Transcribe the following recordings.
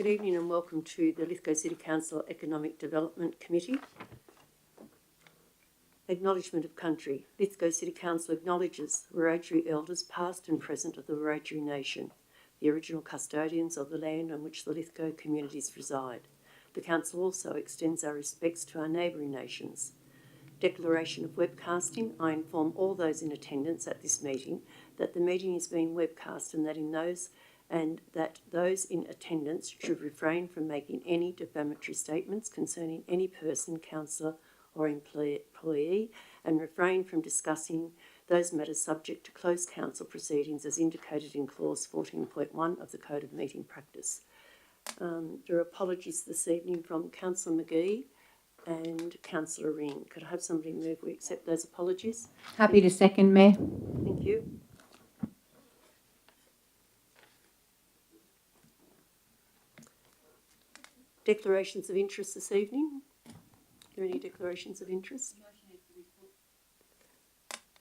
Good evening and welcome to the Lithgow City Council Economic Development Committee. Acknowledgement of country. Lithgow City Council acknowledges Wiradjuri elders past and present of the Wiradjuri Nation, the original custodians of the land on which the Lithgow communities reside. The Council also extends our respects to our neighbouring nations. Declaration of webcasting. I inform all those in attendance at this meeting that the meeting is being webcast and that those in attendance should refrain from making any defamatory statements concerning any person, councillor or employee, and refrain from discussing those matters subject to closed council proceedings as indicated in clause 14.1 of the Code of Meeting Practice. There are apologies this evening from Councillor McGee and Councillor Ring. Could I have somebody move we accept those apologies? Happy to second, Mayor. Thank you. Declarations of interest this evening. Are there any declarations of interest?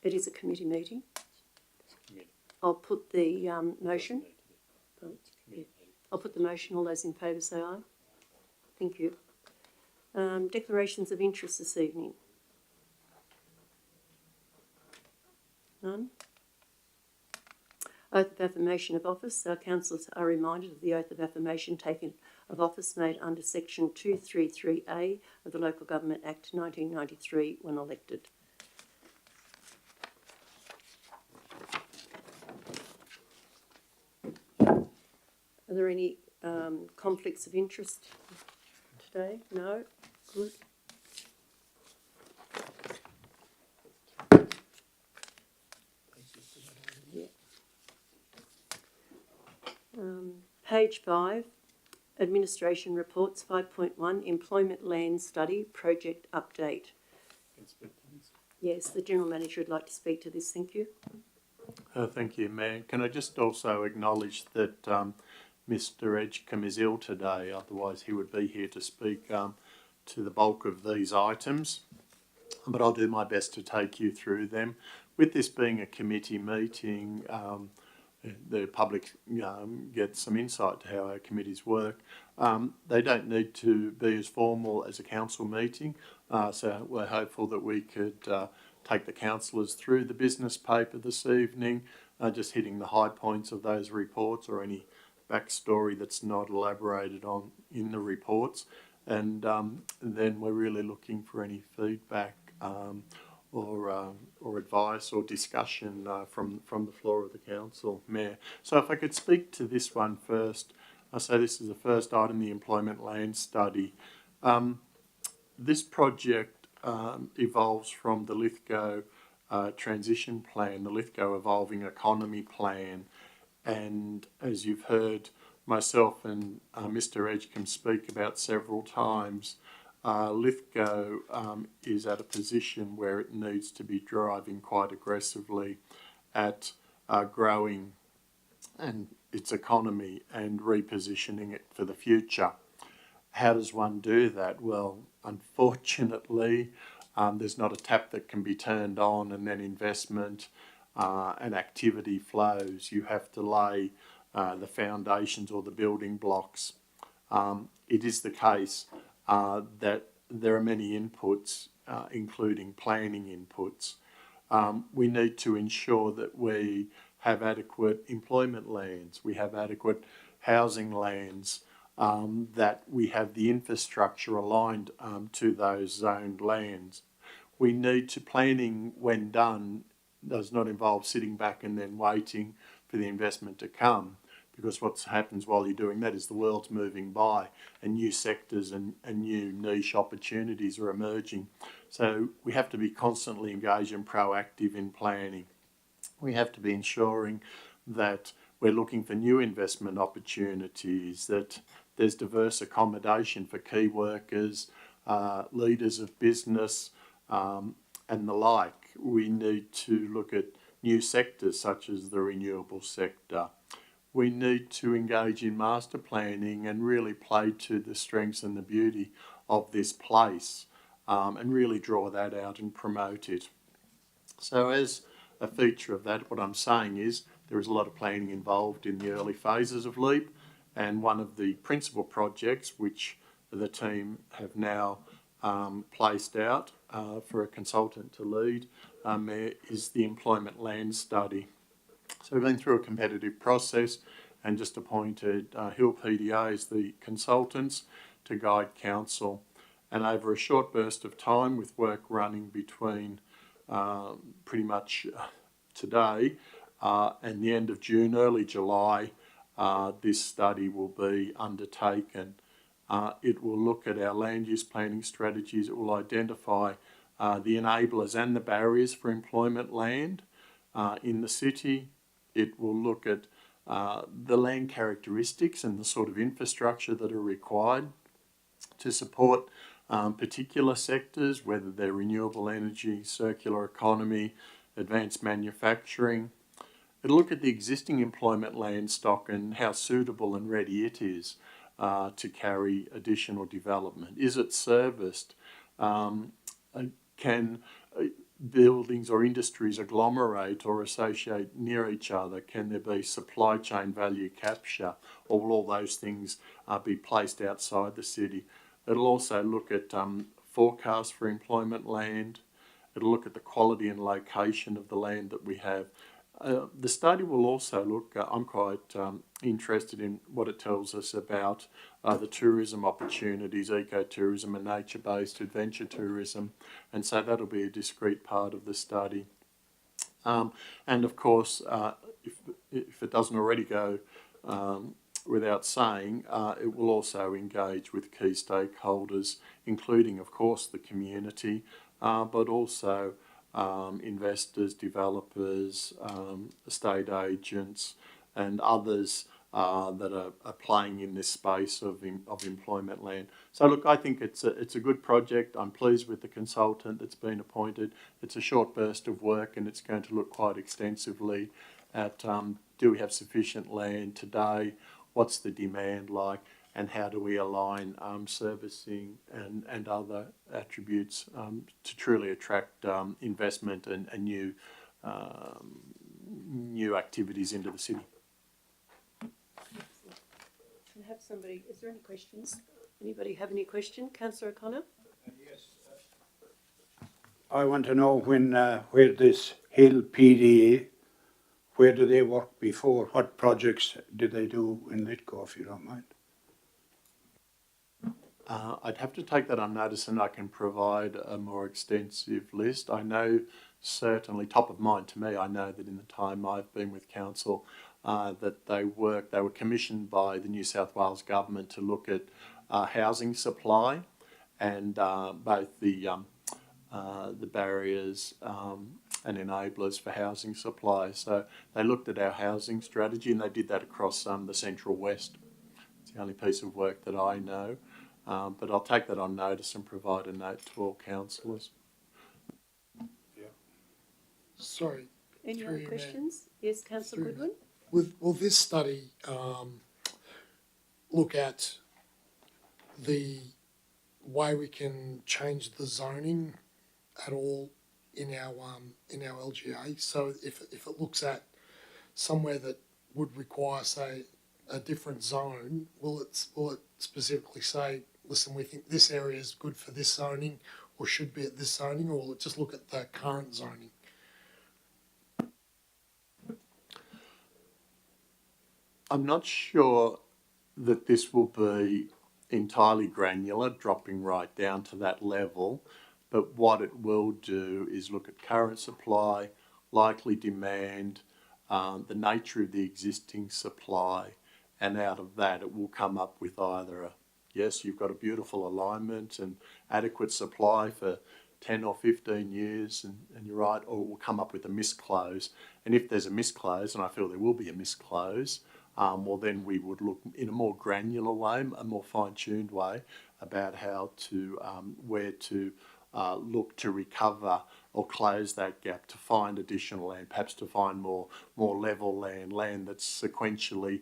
It is a committee meeting. I'll put the motion. I'll put the motion. All those in favour say aye. Thank you. Declarations of interest this evening. None. Oath of affirmation of office. Our councillors are reminded of the oath of affirmation taken of office made under section 233A of the Local Government Act 1993 when elected. Are there any conflicts of interest today? No? Good. Yeah. Page 5, Administration Reports 5.1, Employment Land Study Project Update. Yes, the General Manager would like to speak to this. Thank you. Thank you, Mayor. Can I just also acknowledge that Mr Edgecombe is ill today, otherwise he would be here to speak to the bulk of these items, but I'll do my best to take you through them. With this being a committee meeting, the public gets some insight to how our committees work. They don't need to be as formal as a council meeting, so we're hopeful that we could take the councillors through the business paper this evening, just hitting the high points of those reports or any backstory that's not elaborated on in the reports, and then we're really looking for any feedback or advice or discussion from the floor of the council, Mayor. So if I could speak to this one first, I say this is the first item, the employment land study. This project evolves from the Lithgow transition plan, the Lithgow evolving economy plan, and as you've heard myself and Mr Edgecombe speak about several times, Lithgow is at a position where it needs to be driving quite aggressively at growing and its economy and repositioning it for the future. How does one do that? Well, unfortunately, there's not a tap that can be turned on and then investment and activity flows. You have to lay the foundations or the building blocks. It is the case that there are many inputs, including planning inputs. We need to ensure that we have adequate employment lands, we have adequate housing lands, that we have the infrastructure aligned to those zoned lands. We need to, planning when done does not involve sitting back and then waiting for the investment to come, because what happens while you're doing that is the world's moving by and new sectors and new niche opportunities are emerging. So we have to be constantly engaged and proactive in planning. We have to be ensuring that we're looking for new investment opportunities, that there's diverse accommodation for key workers, leaders of business, and the like. We need to look at new sectors such as the renewable sector. We need to engage in master planning and really play to the strengths and the beauty of this place, and really draw that out and promote it. So as a feature of that, what I'm saying is there is a lot of planning involved in the early phases of LEAP, And one of the principal projects which the team have now placed out for a consultant to lead is the employment land study. So we've been through a competitive process and just appointed Hill PDA as the consultants to guide council. And over a short burst of time, with work running between pretty much today and the end of June, early July, this study will be undertaken. It will look at our land use planning strategies. It will identify the enablers and the barriers for employment land in the city. It will look at the land characteristics and the sort of infrastructure that are required to support particular sectors, whether they're renewable energy, circular economy, advanced manufacturing. It'll look at the existing employment land stock and how suitable and ready it is to carry additional development. Is it serviced? Can buildings or industries agglomerate or associate near each other? Can there be supply chain value capture? Or will all those things be placed outside the city? It'll also look at forecasts for employment land. It'll look at the quality and location of the land that we have. The study will also look, I'm quite interested in what it tells us about the tourism opportunities, ecotourism and nature-based adventure tourism, and so that'll be a discrete part of the study. And of course, if it doesn't already go without saying, it will also engage with key stakeholders, including, of course, the community, but also investors, developers, estate agents, and others that are playing in this space of employment land. So look, I think it's a good project. I'm pleased with the consultant that's been appointed. It's a short burst of work, and it's going to look quite extensively at do we have sufficient land today? What's the demand like? And how do we align servicing and other attributes to truly attract investment and new activities into the city? Can I have somebody, is there any questions? Anybody have any question? Councillor O'Connor? Yes. I want to know where this Hill PDA, where do they work before? What projects did they do in Lithgow, if you don't mind? I'd have to take that on notice, and I can provide a more extensive list. I know, certainly top of mind to me, I know that in the time I've been with council that they were commissioned by the New South Wales government to look at housing supply and both the barriers and enablers for housing supply. So they looked at our housing strategy, and they did that across the Central West. It's the only piece of work that I know. But I'll take that on notice and provide a note to all councillors. Yeah. Sorry. Any other questions? Yes, Councillor Goodwin? Will this study look at the way we can change the zoning at all in our LGA? So if it looks at somewhere that would require, say, a different zone, will it specifically say, listen, we think this area is good for this zoning or should be at this zoning, or will it just look at the current zoning? I'm not sure that this will be entirely granular, dropping right down to that level, but what it will do is look at current supply, likely demand, the nature of the existing supply, and out of that it will come up with either yes, you've got a beautiful alignment and adequate supply for 10 or 15 years, and you're right, or it will come up with a misclose. And if there's a misclose, and I feel there will be a misclose, well then we would look in a more granular way, a more fine-tuned way about how to, where to look to recover or close that gap, to find additional land, perhaps to find more level land that's sequentially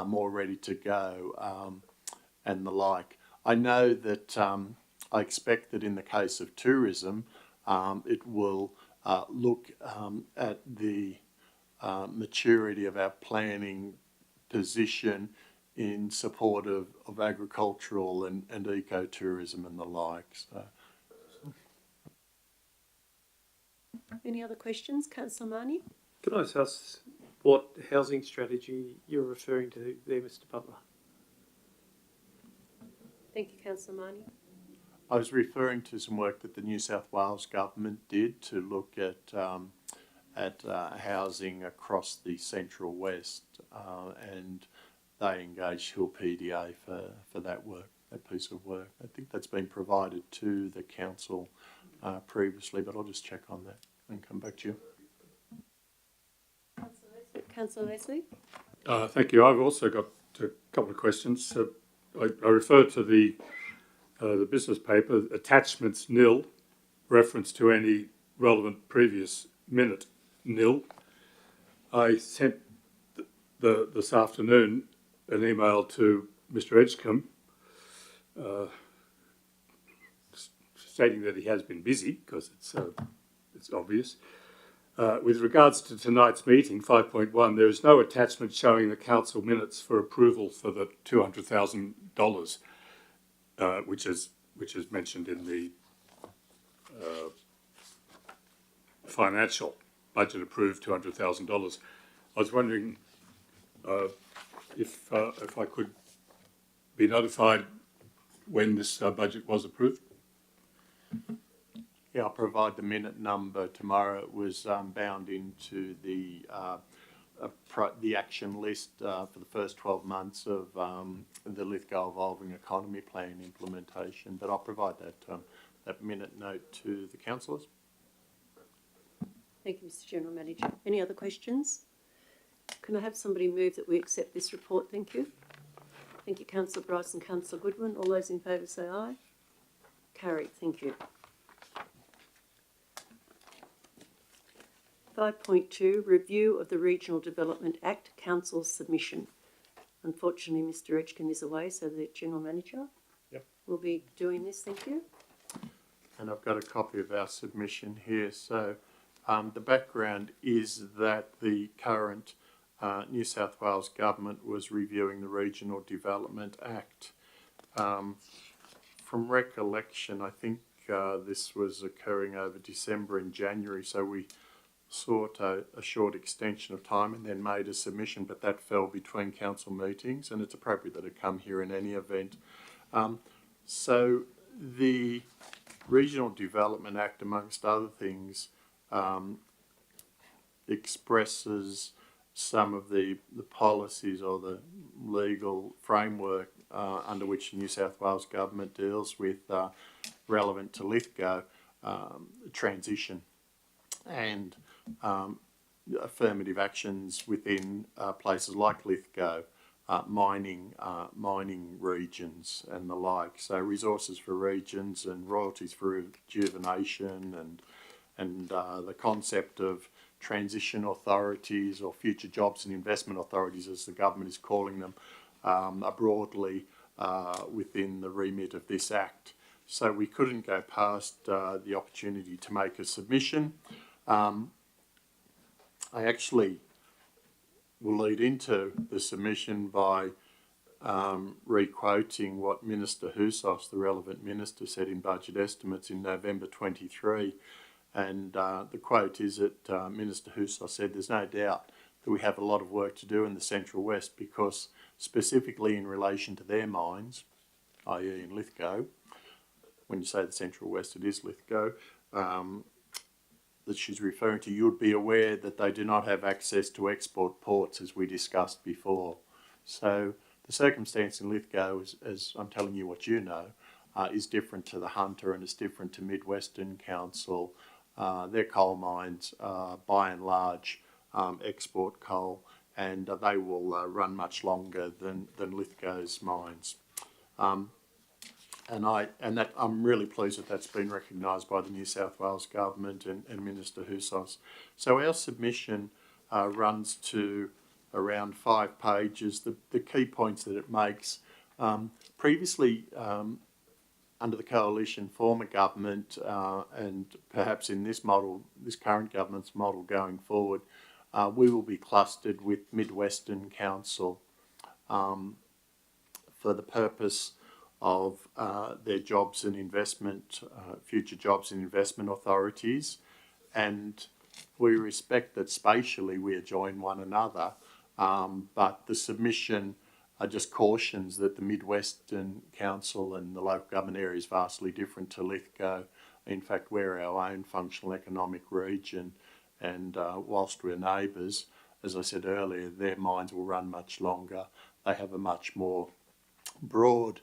more ready to go, and the like. I know that I expect that in the case of tourism, it will look at the maturity of our planning position in support of agricultural and ecotourism and the like. So, Any other questions, Councillor Marnie? Can I just ask what housing strategy you're referring to there, Mr. Butler? Thank you, Councillor Marnie. I was referring to some work that the New South Wales government did to look at housing across the Central West, and they engaged Hill PDA for that work, that piece of work. I think that's been provided to the council previously, but I'll just check on that and come back to you. Councillor Leslie? Thank you. I've also got a couple of questions. I refer to the business paper, attachments nil, reference to any relevant previous minute nil. I sent this afternoon an email to Mr. Edgecombe stating that he has been busy, because it's obvious. With regards to tonight's meeting, 5.1, there is no attachment showing the council minutes for approval for the $200,000, which is mentioned in the financial budget approved $200,000. I was wondering if I could be notified when this budget was approved. Yeah, I'll provide the minute number tomorrow. It was bound into the action list for the first 12 months of the Lithgow Evolving Economy Plan implementation. But I'll provide that minute note to the councillors. Thank you, Mr. General Manager. Any other questions? Can I have somebody move that we accept this report? Thank you. Thank you, Councillor Bryce and Councillor Goodwin. All those in favour say aye. Carried. Thank you. 5.2, Review of the Regional Development Act, Council submission. Unfortunately, Mr. Edgecombe is away, so the General Manager will be doing this. Thank you. And I've got a copy of our submission here. So the background is that the current New South Wales government was reviewing the Regional Development Act. From recollection, I think this was occurring over December and January, so we sought a short extension of time and then made a submission, but that fell between council meetings, and it's appropriate that it come here in any event. So the Regional Development Act, amongst other things, expresses some of the policies or the legal framework under which the New South Wales government deals with, relevant to Lithgow, transition and affirmative actions within places like Lithgow, mining regions and the like. So resources for regions and royalties for rejuvenation and the concept of transition authorities or future jobs and investment authorities, as the government is calling them, are broadly within the remit of this Act. So we couldn't go past the opportunity to make a submission. I actually will lead into the submission by re-quoting what Minister Houssos, the relevant minister, said in budget estimates in November 23. And the quote is that Minister Houssos said, "There's no doubt that we have a lot of work to do in the Central West, because specifically in relation to their mines, i.e. in Lithgow," when you say the Central West, it is Lithgow, that she's referring to, "you'd be aware that they do not have access to export ports, as we discussed before." So the circumstance in Lithgow, as I'm telling you what you know, is different to the Hunter, and it's different to Mid-Western Council. Their coal mines are by and large export coal, and they will run much longer than Lithgow's mines. And I'm really pleased that that's been recognised by the New South Wales government and Minister Houssos. So our submission runs to around 5 pages. The key points that it makes, previously under the coalition former government, and perhaps in this model, this current government's model going forward, we will be clustered with Mid-Western Council for the purpose of their jobs and investment, future jobs and investment authorities. And we respect that spatially we adjoin one another, but the submission just cautions that the Mid-Western Council and the local government area is vastly different to Lithgow. In fact, we're our own functional economic region, and whilst we're neighbours, as I said earlier, their mines will run much longer. They have a much more broad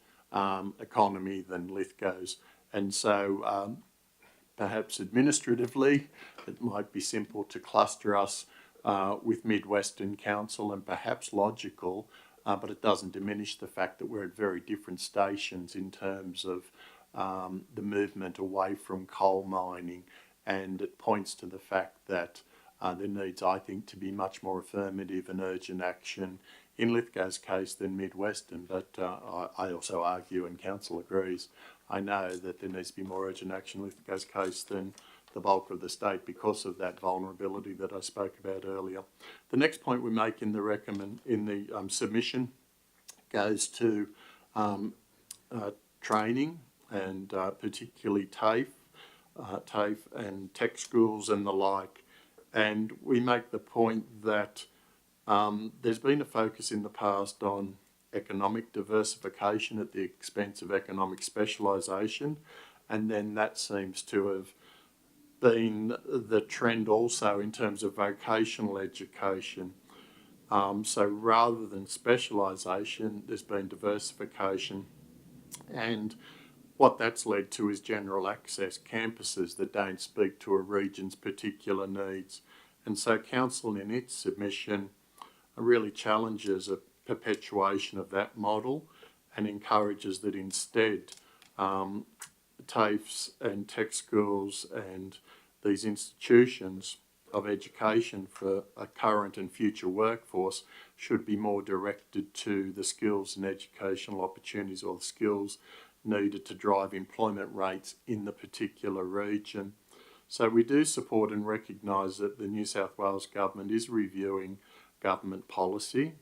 economy than Lithgow's, and so perhaps administratively it might be simple to cluster us with Mid-Western Council, and perhaps logical, but it doesn't diminish the fact that we're at very different stations in terms of the movement away from coal mining, and it points to the fact that there needs, I think, to be much more affirmative and urgent action in Lithgow's case than Mid-Western, but I also argue, and Council agrees, I know that there needs to be more urgent action in Lithgow's case than the bulk of the state because of that vulnerability that I spoke about earlier. The next point we make in the submission goes to training, and particularly TAFE and tech schools and the like. And we make the point that there's been a focus in the past on economic diversification at the expense of economic specialisation, and then that seems to have been the trend also in terms of vocational education. So rather than specialisation, there's been diversification, and what that's led to is general access campuses that don't speak to a region's particular needs. And so Council in its submission really challenges a perpetuation of that model and encourages that instead TAFEs and tech schools and these institutions of education for a current and future workforce should be more directed to the skills and educational opportunities, or the skills needed to drive employment rates in the particular region. So we do support and recognise that the New South Wales Government is reviewing government policy,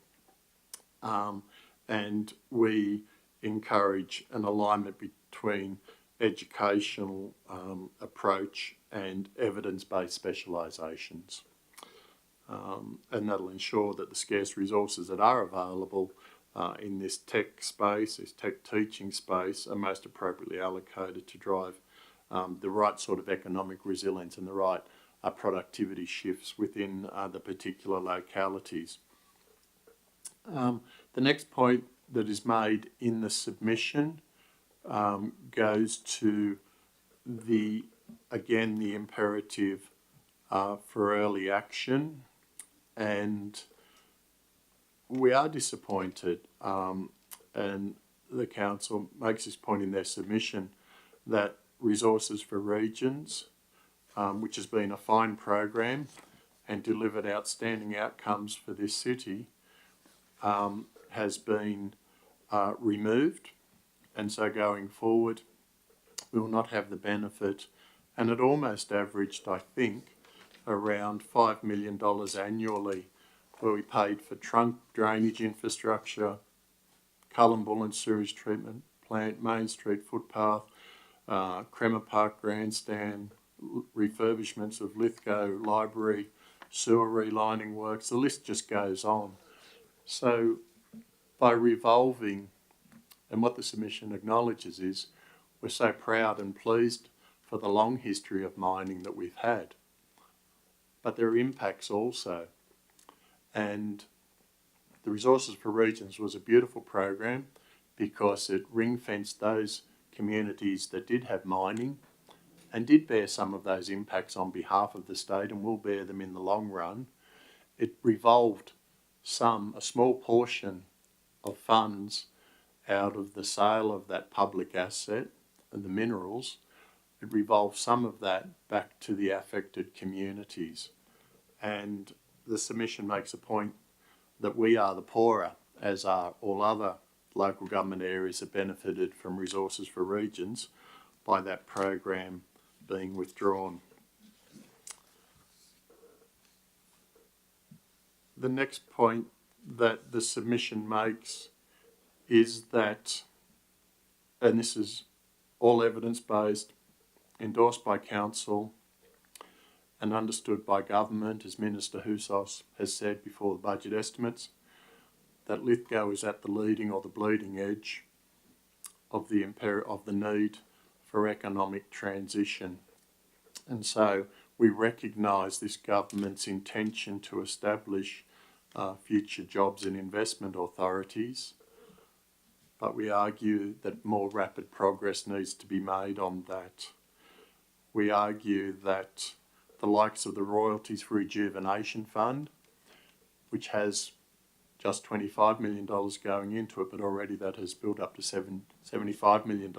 and we encourage an alignment between educational approach and evidence-based specialisations. And that'll ensure that the scarce resources that are available in this tech space, this tech teaching space, are most appropriately allocated to drive the right sort of economic resilience and the right productivity shifts within the particular localities. The next point that is made in the submission goes to the imperative for early action, and we are disappointed, and the Council makes this point in their submission, that Resources for Regions, which has been a fine program and delivered outstanding outcomes for this city, has been removed, and so going forward we will not have the benefit, and it almost averaged, I think, around $5 million annually, where we paid for trunk drainage infrastructure, Cullum sewage treatment plant, Main Street footpath, Cremmer Park grandstand, refurbishments of Lithgow Library, sewer relining works, the list just goes on. So by revolving, and what the submission acknowledges is, we're so proud and pleased for the long history of mining that we've had. But there are impacts also. And the Resources for Regions was a beautiful program because it ring-fenced those communities that did have mining and did bear some of those impacts on behalf of the state and will bear them in the long run. It revolved a small portion of funds out of the sale of that public asset and the minerals. It revolved some of that back to the affected communities. And the submission makes a point that we are the poorer, as are all other local government areas that benefited from Resources for Regions, by that program being withdrawn. The next point that the submission makes is that, and this is all evidence-based, endorsed by council and understood by government, as Minister Houssos has said before the budget estimates, that Lithgow is at the leading or the bleeding edge of the need for economic transition. And so we recognise this government's intention to establish future jobs and investment authorities, but we argue that more rapid progress needs to be made on that. We argue that the likes of the Royalties for Rejuvenation Fund, which has just $25 million going into it, but already that has built up to $75 million,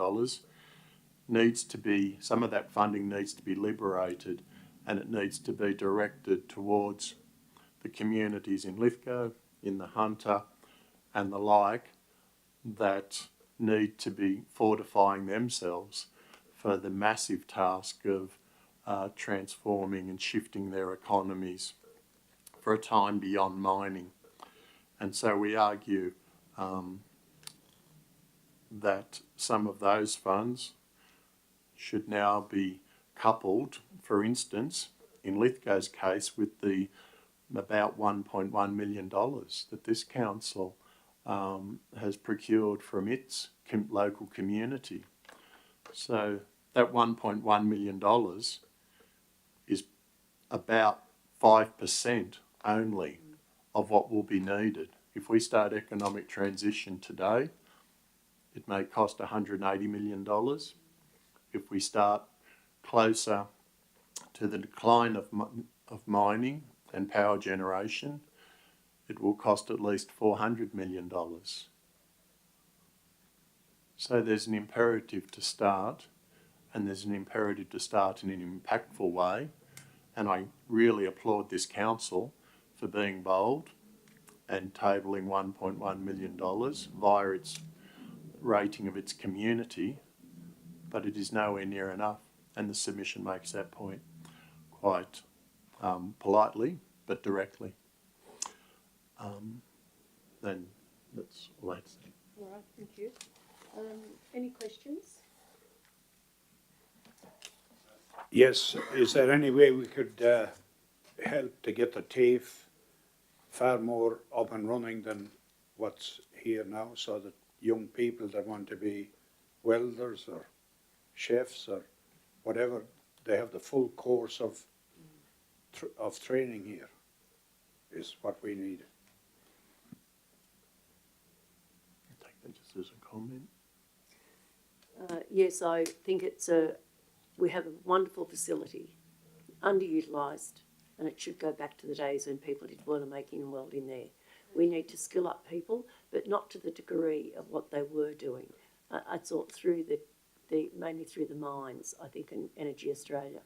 needs to be, some of that funding needs to be liberated, and it needs to be directed towards the communities in Lithgow, in the Hunter and the like, that need to be fortifying themselves for the massive task of transforming and shifting their economies for a time beyond mining. And so we argue that some of those funds should now be coupled, for instance, in Lithgow's case, with the about $1.1 million that this council has procured from its local community. So that $1.1 million is about 5% only of what will be needed. If we start economic transition today, it may cost $180 million. If we start closer to the decline of mining and power generation, it will cost at least $400 million. So there's an imperative to start, and there's an imperative to start in an impactful way. And I really applaud this council for being bold and tabling $1.1 million via its rating of its community, but it is nowhere near enough. And the submission makes that point quite politely, but directly. Then that's all I have to say. All right, thank you. Any questions? Yes, is there any way we could help to get the TAFE far more up and running than what's here now, so that young people that want to be welders or chefs or whatever, they have the full course of training here, is what we need. I take that just as a comment. Yes, I think we have a wonderful facility, underutilised, and it should go back to the days when people did boilermaking and welding there. We need to skill up people, but not to the degree of what they were doing. I thought through mainly through the mines, I think, in Energy Australia.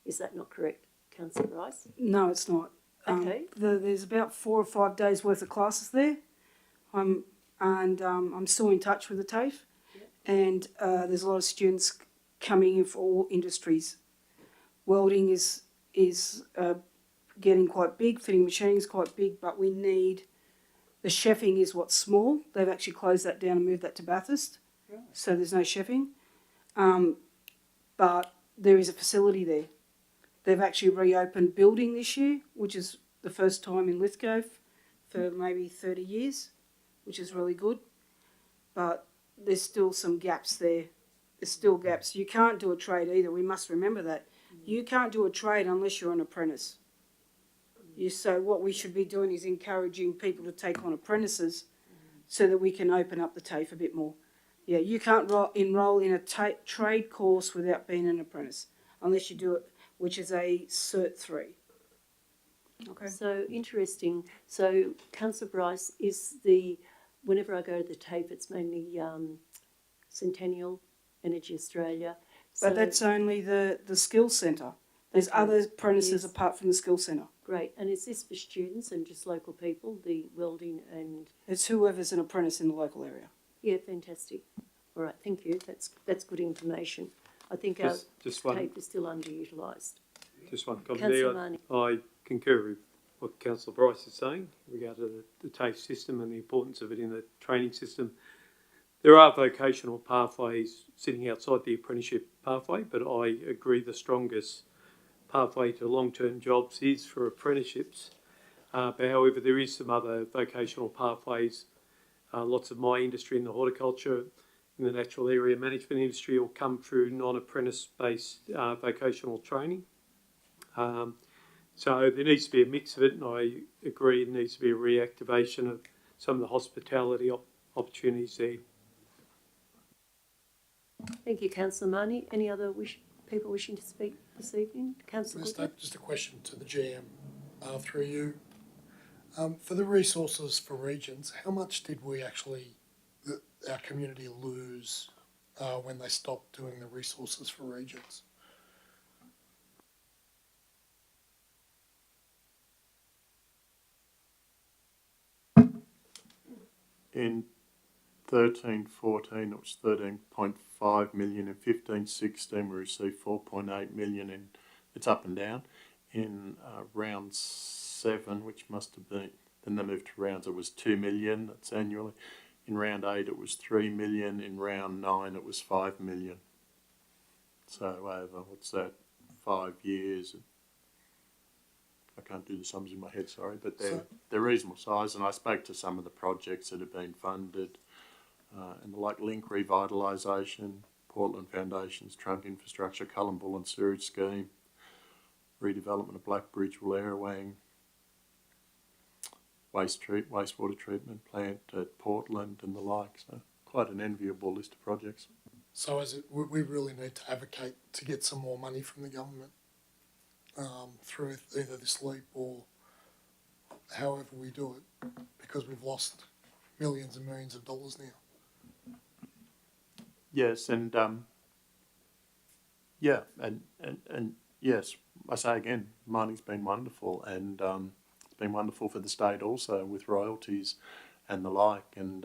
Is that not correct, Councillor Rice? No, it's not. Okay. There's about 4 or 5 days worth of classes there. I'm still in touch with the TAFE, and there's a lot of students coming in for all industries. Welding is getting quite big. Fitting machining is quite big, but we need the chefing is what's small. They've actually closed that down and moved that to Bathurst, so there's no chefing. But there is a facility there. They've actually reopened building this year, which is the first time in Lithgow for maybe 30 years, which is really good. But there's still some gaps there. There's still gaps. You can't do a trade either. We must remember that. You can't do a trade unless you're an apprentice. So what we should be doing is encouraging people to take on apprentices so that we can open up the TAFE a bit more. Yeah, you can't enrol in a trade course without being an apprentice, unless you do it, which is a Cert 3. Okay. So interesting. So, Councillor Bryce, whenever I go to the TAFE, it's mainly Centennial, Energy Australia. But that's only the skills centre. There's other apprentices Yes. apart from the skills centre. Great. And is this for students and just local people, the welding and... It's whoever's an apprentice in the local area. Yeah, fantastic. All right, thank you. That's good information. I think our Just one, TAFE is still underutilised. just one comment Councillor there. Marnie. I concur with what Councillor Bryce is saying in regard to the TAFE system and the importance of it in the training system. There are vocational pathways sitting outside the apprenticeship pathway, but I agree the strongest pathway to long-term jobs is for apprenticeships. But however, there is some other vocational pathways. Lots of my industry in the horticulture, in the natural area management industry will come through non-apprentice based vocational training. So there needs to be a mix of it, and I agree there needs to be a reactivation of some of the hospitality opportunities there. Thank you, Councillor Marnie. Any other people wishing to speak this evening? Councillor Goodwin? Just a question to the GM through you. For the resources for regions, how much did we actually, our community lose when they stopped doing the resources for regions? In 13-14, it was 13.5 million. In 15-16, we received 4.8 million. And it's up and down. In round 7, which must have been, then they moved to rounds, it was 2 million. That's annually. In round 8, it was 3 million. In round 9, it was 5 million. So over, what's that, 5 years? I can't do the sums in my head, sorry, but they're reasonable size. And I spoke to some of the projects that have been funded, and like link revitalisation, Portland Foundation's trunk infrastructure, Cullumbullen sewage scheme, redevelopment of Blackbridge, Wallerawang, wastewater treatment plant at Portland and the like. So quite an enviable list of projects. So we really need to advocate to get some more money from the government through either this LEAP or however we do it, because we've lost millions and millions of dollars now. Yes, and yeah, and yes, I say again, mining's been wonderful, and it's been wonderful for the state also with royalties and the like. And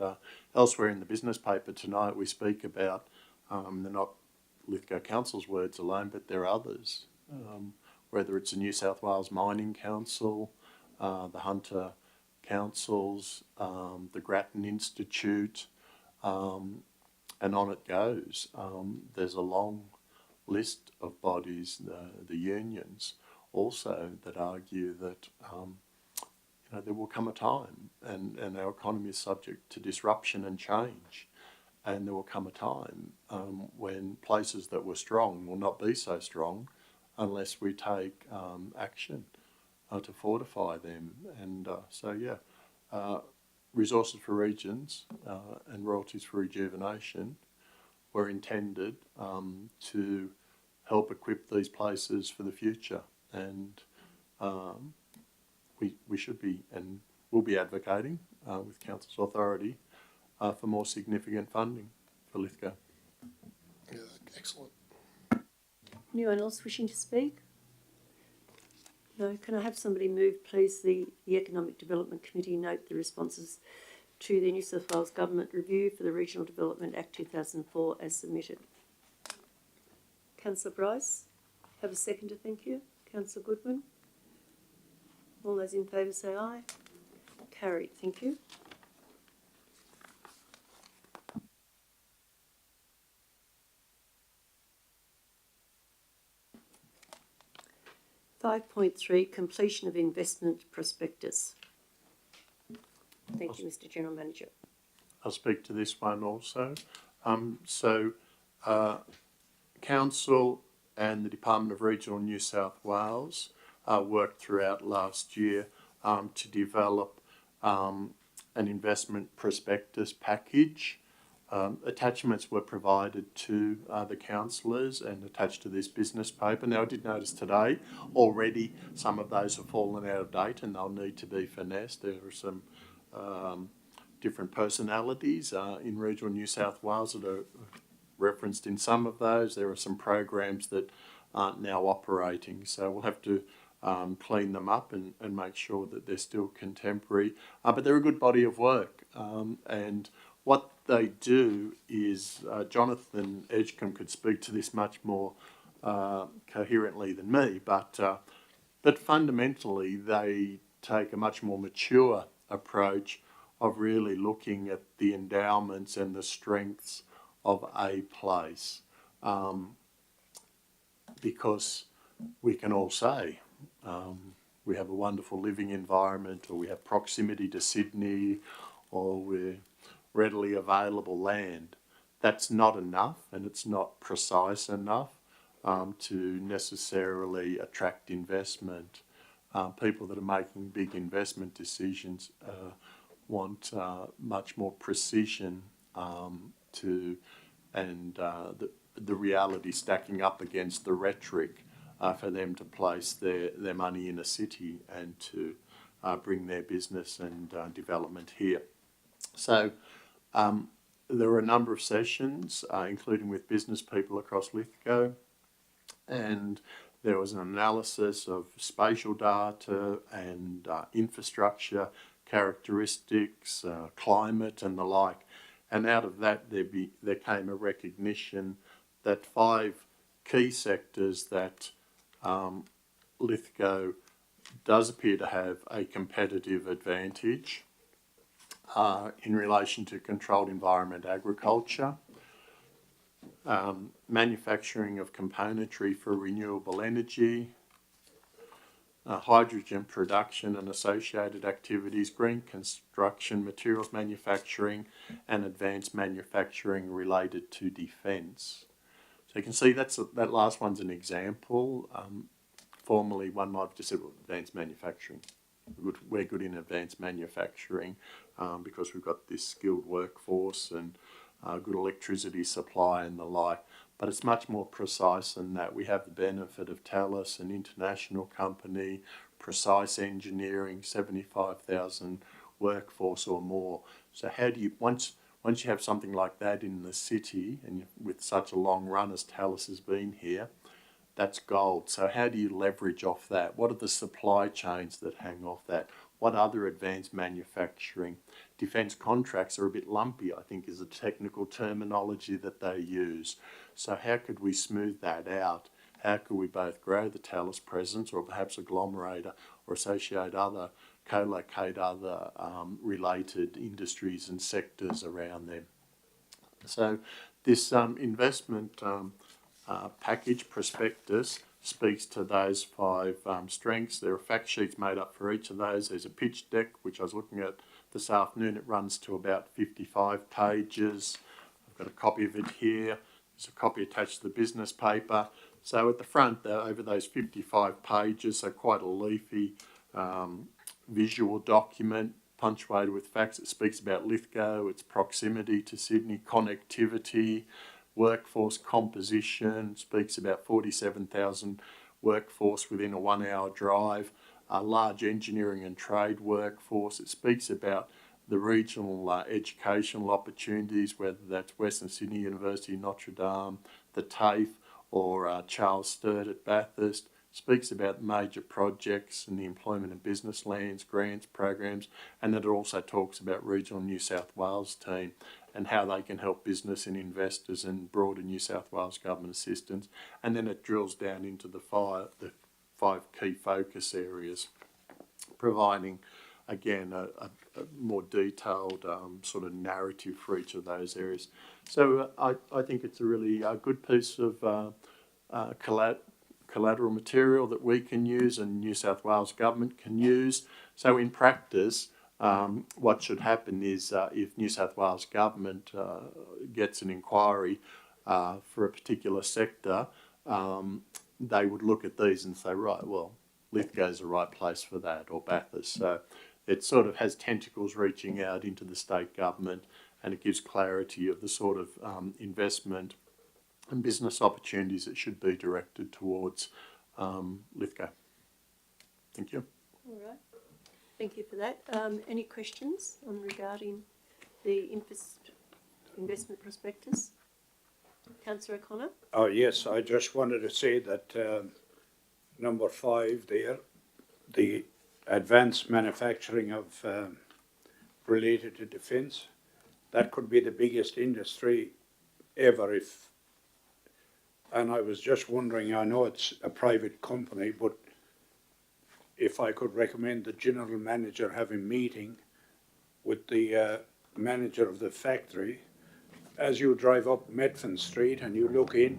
elsewhere in the business paper tonight, we speak about they're not Lithgow Council's words alone, but there are others. Whether it's the New South Wales Mining Council, the Hunter Councils, the Grattan Institute, and on it goes. There's a long list of bodies, the unions also, that argue that there will come a time, and our economy is subject to disruption and change, and there will come a time when places that were strong will not be so strong unless we take action to fortify them. And resources for regions and royalties for rejuvenation were intended to help equip these places for the future. And we should be and will be advocating with Council's authority for more significant funding for Lithgow. Yeah, excellent. Anyone else wishing to speak? No. Can I have somebody move, please, the Economic Development Committee note the responses to the New South Wales Government review for the Regional Development Act 2004 as submitted? Councillor Bryce, have a seconder, thank you. Councillor Goodwin. All those in favour say aye. Carried, thank you. (5.3) Completion of investment prospectus. Thank you, Mr. General Manager. I'll speak to this one also. Council and the Department of Regional New South Wales worked throughout last year to develop an investment prospectus package. Attachments were provided to the councillors and attached to this business paper. Now, I did notice today already some of those have fallen out of date and they'll need to be finessed. There are some different personalities in regional New South Wales that are referenced in some of those. There are some programs that aren't now operating, so we'll have to clean them up and make sure that they're still contemporary. But they're a good body of work, and what they do is, Jonathan Edgecombe could speak to this much more coherently than me, but fundamentally they take a much more mature approach of really looking at the endowments and the strengths of a place. Because we can all say we have a wonderful living environment, or we have proximity to Sydney, or we're readily available land. That's not enough, and it's not precise enough to necessarily attract investment. People that are making big investment decisions want much more precision the reality stacking up against the rhetoric for them to place their money in a city and to bring their business and development here. So there were a number of sessions, including with business people across Lithgow, and there was an analysis of spatial data and infrastructure characteristics, climate and the like. And out of that, there came a recognition that 5 key sectors that Lithgow does appear to have a competitive advantage in relation to controlled environment agriculture, manufacturing of componentry for renewable energy, hydrogen production and associated activities, green construction, materials manufacturing, and advanced manufacturing related to defence. So you can see that last one's an example. Formally, one might have just said, well, advanced manufacturing. We're good in advanced manufacturing because we've got this skilled workforce and good electricity supply and the like. But it's much more precise than that. We have the benefit of Thales, an international company, precise engineering, 75,000 workforce or more. So how do you, once you have something like that in the city, and with such a long run as Thales has been here, that's gold. So how do you leverage off that? What are the supply chains that hang off that? What other advanced manufacturing? Defence contracts are a bit lumpy, I think, is a technical terminology that they use. So how could we smooth that out? How could we both grow the Thales presence or perhaps agglomerate or associate other, co-locate other related industries and sectors around them? So this investment package prospectus speaks to those 5 strengths. There are fact sheets made up for each of those. There's a pitch deck, which I was looking at this afternoon. It runs to about 55 pages. I've got a copy of it here. There's a copy attached to the business paper. So at the front, over those 55 pages, so quite a leafy visual document, punctuated with facts. It speaks about Lithgow, its proximity to Sydney, connectivity, workforce composition, speaks about 47,000 workforce within a 1-hour drive, a large engineering and trade workforce. It speaks about the regional educational opportunities, whether that's Western Sydney University, Notre Dame, the TAFE, or Charles Sturt at Bathurst. Speaks about major projects and the employment and business lands, grants, programs, and then it also talks about regional New South Wales team and how they can help business and investors and broader New South Wales government assistance. And then it drills down into the 5 key focus areas, providing, again, a more detailed sort of narrative for each of those areas. So I think it's a really good piece of collateral material that we can use and New South Wales government can use. So in practice, what should happen is if New South Wales government gets an inquiry for a particular sector, they would look at these and say, right, well, Lithgow's the right place for that, or Bathurst. So it sort of has tentacles reaching out into the state government, and it gives clarity of the sort of investment and business opportunities that should be directed towards Lithgow. Thank you. All right. Thank you for that. Any questions regarding the investment prospectus? Councillor O'Connor? Oh, yes, I just wanted to say that number 5 there, the advanced manufacturing of related to defence, that could be the biggest industry ever and I was just wondering, I know it's a private company, but if I could recommend the general manager have a meeting with the manager of the factory. As you drive up Medfin Street and you look in,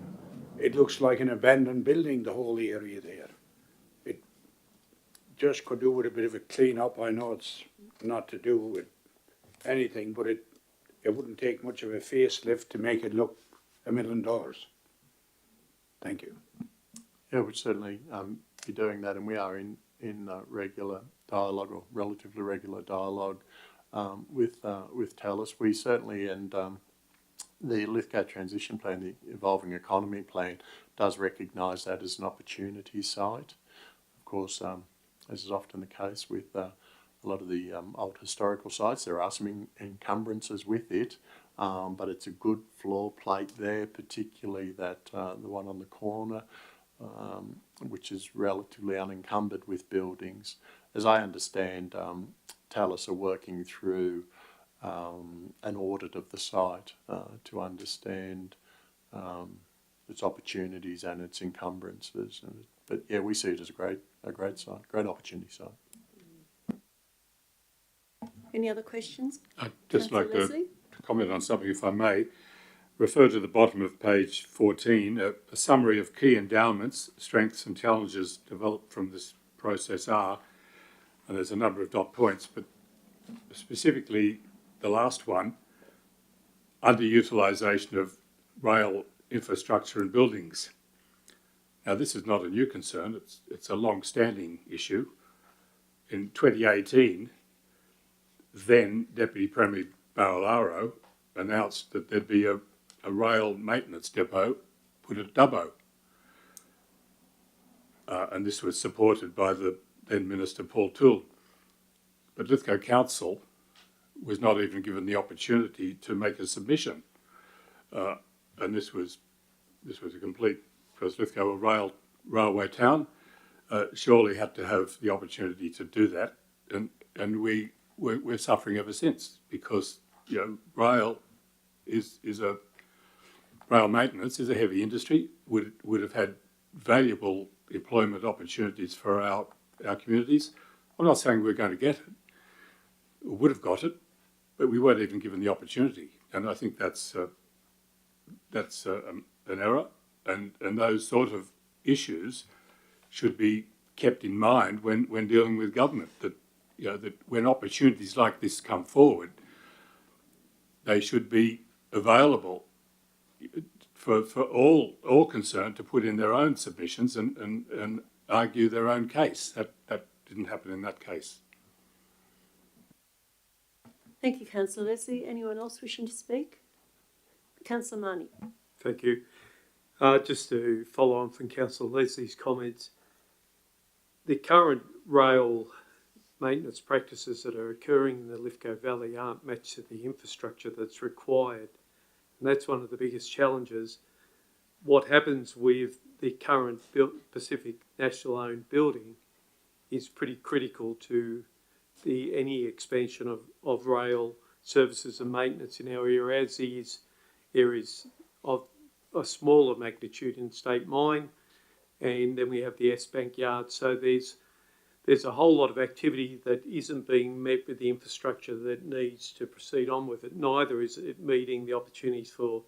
it looks like an abandoned building, the whole area there. It just could do with a bit of a clean up. I know it's not to do with anything, but it wouldn't take much of a facelift to make it look $1 million. Thank you. Yeah, we'd certainly be doing that, and we are in regular dialogue, or relatively regular dialogue with TELUS. We certainly, and the Lithgow Transition Plan, the Evolving Economy Plan, does recognise that as an opportunity site. Of course, as is often the case with a lot of the old historical sites, there are some encumbrances with it, but it's a good floor plate there, particularly that the one on the corner, which is relatively unencumbered with buildings. As I understand, TELUS are working through an audit of the site to understand its opportunities and its encumbrances. But yeah, we see it as a great site, great opportunity site. Any other questions? I'd just Councillor like to Leslie? comment on something, if I may. Refer to the bottom of page 14, a summary of key endowments, strengths and challenges developed from this process are, and there's a number of dot points, but specifically the last one, underutilisation of rail infrastructure and buildings. Now, this is not a new concern, it's a long-standing issue. In 2018, then Deputy Premier Barilaro announced that there'd be a rail maintenance depot put at Dubbo. And this was supported by the then Minister Paul Toole. But Lithgow Council was not even given the opportunity to make a submission. And this was a complete, because Lithgow, a railway town, surely had to have the opportunity to do that. And we're suffering ever since, because rail maintenance is a heavy industry, would have had valuable employment opportunities for our communities. I'm not saying we're going to get it, or would have got it, but we weren't even given the opportunity. And I think that's an error, and those sort of issues should be kept in mind when dealing with government, that that when opportunities like this come forward, they should be available for all concerned to put in their own submissions and argue their own case. That didn't happen in that case. Thank you, Councillor Leslie. Anyone else wishing to speak? Councillor Marnie. Thank you. Just to follow on from Councillor Leslie's comments, the current rail maintenance practices that are occurring in the Lithgow Valley aren't matched to the infrastructure that's required. And that's one of the biggest challenges. What happens with the current Pacific National owned building is pretty critical to any expansion of rail services and maintenance in our area, as is areas of a smaller magnitude in State Mine, and then we have the S Bank Yard. So there's a whole lot of activity that isn't being met with the infrastructure that needs to proceed on with it. Neither is it meeting the opportunities for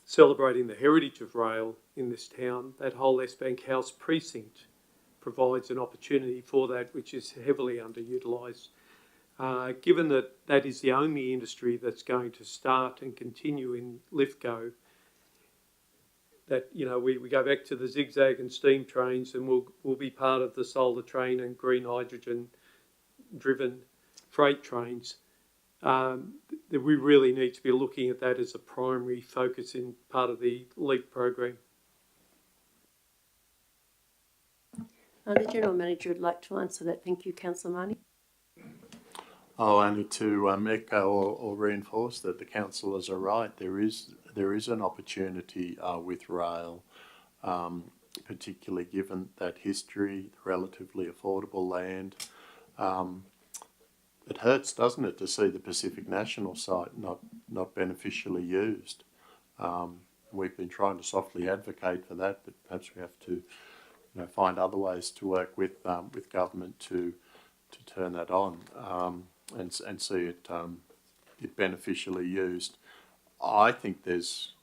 celebrating the heritage of rail in this town. That whole S Bank House precinct provides an opportunity for that, which is heavily underutilised. Given that that is the only industry that's going to start and continue in Lithgow, that we go back to the zigzag and steam trains, and we'll be part of the solar train and green hydrogen driven freight trains. That we really need to be looking at that as a primary focus in part of the LEAP program. The General Manager would like to answer that. Thank you, Councillor Marnie. Only to echo or reinforce that the councillors are right. There is an opportunity with rail, particularly given that history, relatively affordable land. It hurts, doesn't it, to see the Pacific National site not beneficially used. We've been trying to softly advocate for that, but perhaps we have to find other ways to work with government to turn that on and see it it beneficially used. I think there's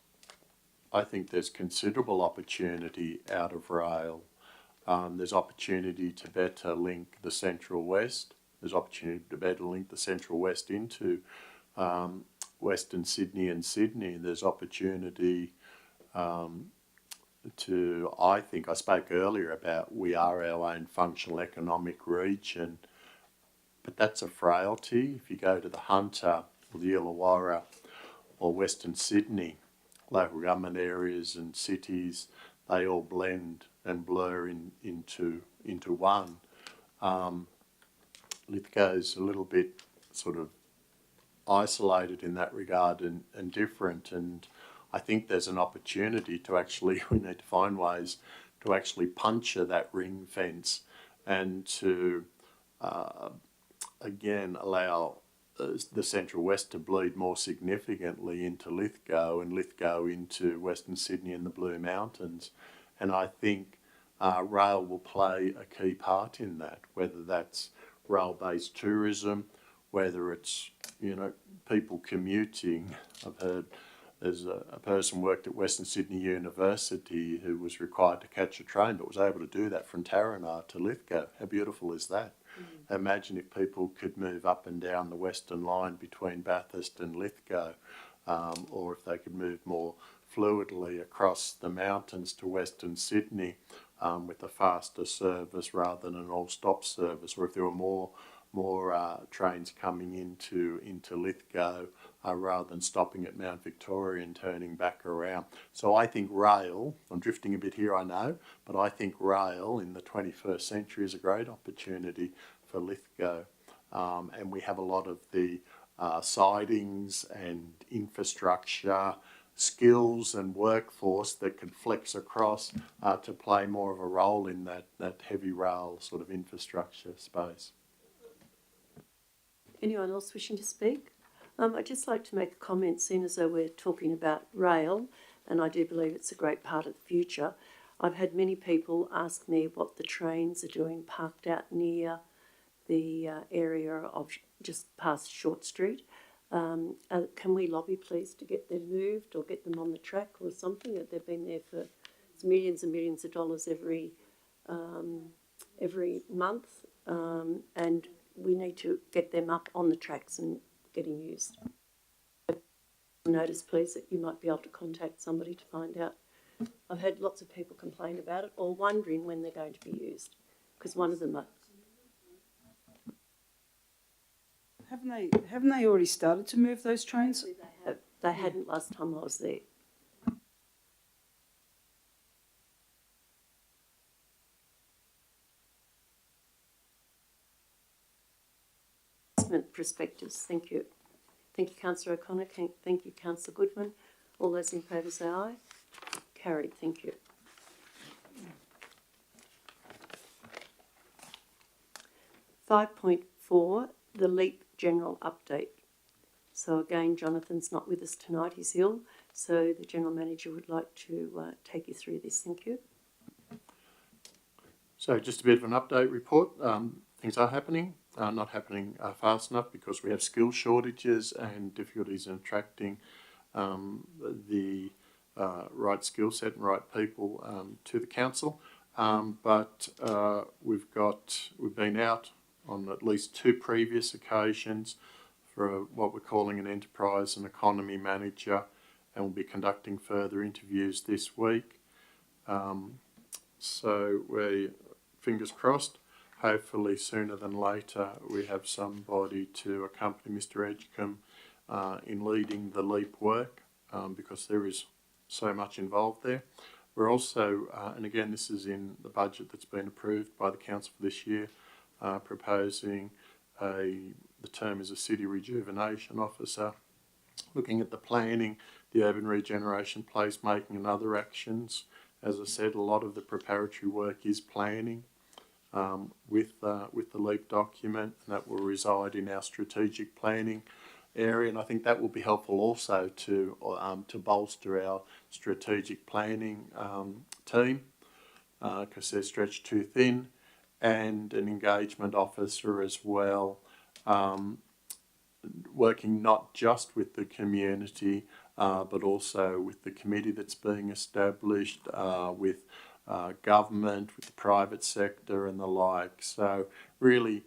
considerable opportunity out of rail. There's opportunity to better link the Central West. There's opportunity to better link the Central West into Western Sydney and Sydney. There's opportunity I think I spoke earlier about we are our own functional economic region, but that's a frailty. If you go to the Hunter or the Illawarra or Western Sydney, local government areas and cities, they all blend and blur into one. Lithgow's a little bit sort of isolated in that regard and different, and I think there's an opportunity to actually, we need to find ways to actually puncture that ring fence and to again allow the Central West to bleed more significantly into Lithgow and Lithgow into Western Sydney and the Blue Mountains. And I think rail will play a key part in that, whether that's rail-based tourism, whether it's, you know, people commuting. I've heard there's a person worked at Western Sydney University who was required to catch a train but was able to do that from Taranaki to Lithgow. How beautiful is that? Mm. Imagine if people could move up and down the Western Line between Bathurst and Lithgow, or if they could move more fluidly across the mountains to Western Sydney with a faster service rather than an all-stop service, or if there were more trains coming into Lithgow rather than stopping at Mount Victoria and turning back around. So I think rail, I'm drifting a bit here I know, but I think rail in the 21st century is a great opportunity for Lithgow. And we have a lot of the sidings and infrastructure, skills and workforce that could flex across to play more of a role in that heavy rail sort of infrastructure space. Anyone else wishing to speak? I'd just like to make a comment, seeing as though we're talking about rail, and I do believe it's a great part of the future. I've had many people ask me what the trains are doing parked out near the area of just past Short Street. Can we lobby, please, to get them moved or get them on the track or something? That they've been there for millions and millions of dollars every month, and we need to get them up on the tracks and getting used. Notice, please, that you might be able to contact somebody to find out. I've had lots of people complain about it or wondering when they're going to be used, because one of them are. Haven't they already started to move those trains? They hadn't last time I was there. Prospectus. Thank you. Thank you, Councillor O'Connor. Thank you, Councillor Goodman. All those in favour say aye. Carried. Thank you. .4, the LEAP general update. So again, Jonathan's not with us tonight. He's ill. So the General Manager would like to take you through this. Thank you. So just a bit of an update report. Things are happening. Not happening fast enough because we have skill shortages and difficulties in attracting the right skill set and right people to the council. But we've been out on at least 2 previous occasions for what we're calling an enterprise and economy manager, and we'll be conducting further interviews this week. So we fingers crossed. Hopefully sooner than later we have somebody to accompany Mr Edgecombe in leading the LEAP work because there is so much involved there. We're also, and again this is in the budget that's been approved by the Council for this year, proposing the term is a City Rejuvenation Officer, looking at the planning, the urban regeneration, placemaking and other actions. As I said, a lot of the preparatory work is planning. With the LEAP document, and that will reside in our strategic planning area, and I think that will be helpful also to bolster our strategic planning team because they're stretched too thin, and an engagement officer as well, working not just with the community, but also with the committee that's being established, with government, with the private sector and the like. So really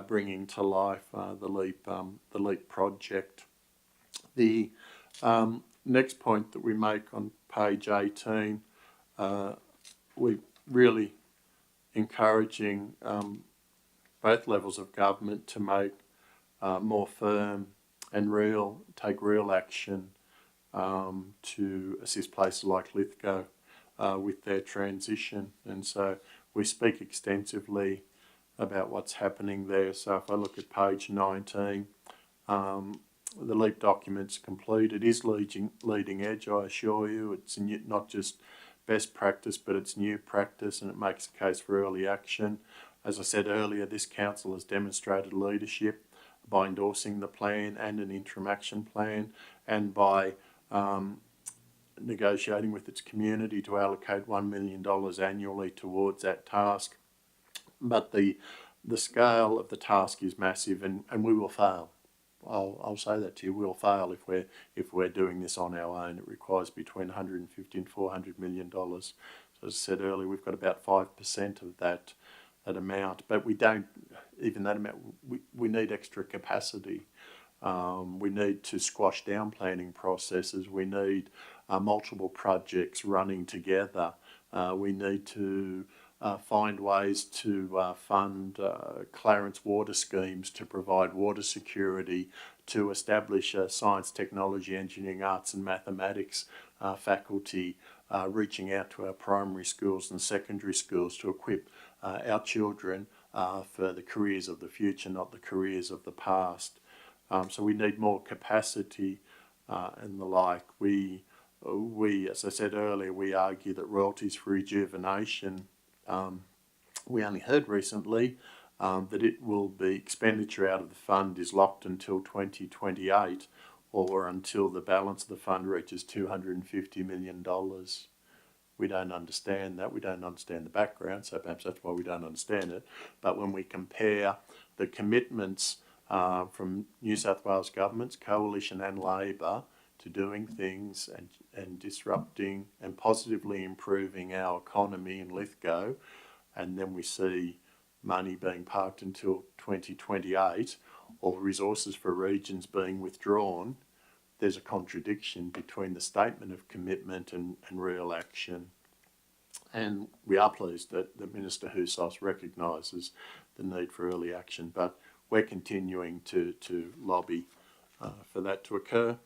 bringing to life the LEAP project. The next point that we make on page 18, we really encouraging both levels of government to make more firm and take real action to assist places like Lithgow with their transition. And so we speak extensively about what's happening there. So if I look at page 19, the LEAP document's complete. It is leading edge, I assure you. It's not just best practice, but it's new practice, and it makes a case for early action. As I said earlier, this council has demonstrated leadership by endorsing the plan and an interim action plan, and by negotiating with its community to allocate $1 million annually towards that task. But the scale of the task is massive, and we will fail. I'll say that to you. We'll fail if we're doing this on our own. It requires between 150 and $400 million. So as I said earlier, we've got about 5% of that amount, but we don't even that amount. We need extra capacity. We need to squash down planning processes. We need multiple projects running together. We need to find ways to fund Clarence water schemes to provide water security, to establish a science, technology, engineering, arts and mathematics faculty, reaching out to our primary schools and secondary schools to equip our children for the careers of the future, not the careers of the past. So we need more capacity and the like. We, as I said earlier, we argue that royalties for rejuvenation, we only heard recently that it will be expenditure out of the fund is locked until 2028 or until the balance of the fund reaches $250 million. We don't understand that. We don't understand the background, so perhaps that's why we don't understand it. But when we compare the commitments from New South Wales governments, Coalition and Labor, to doing things and disrupting and positively improving our economy in Lithgow, and then we see money being parked until 2028 or resources for regions being withdrawn, there's a contradiction between the statement of commitment and real action. And we are pleased that Minister Houssos recognises the need for early action, but we're continuing to lobby for that to occur.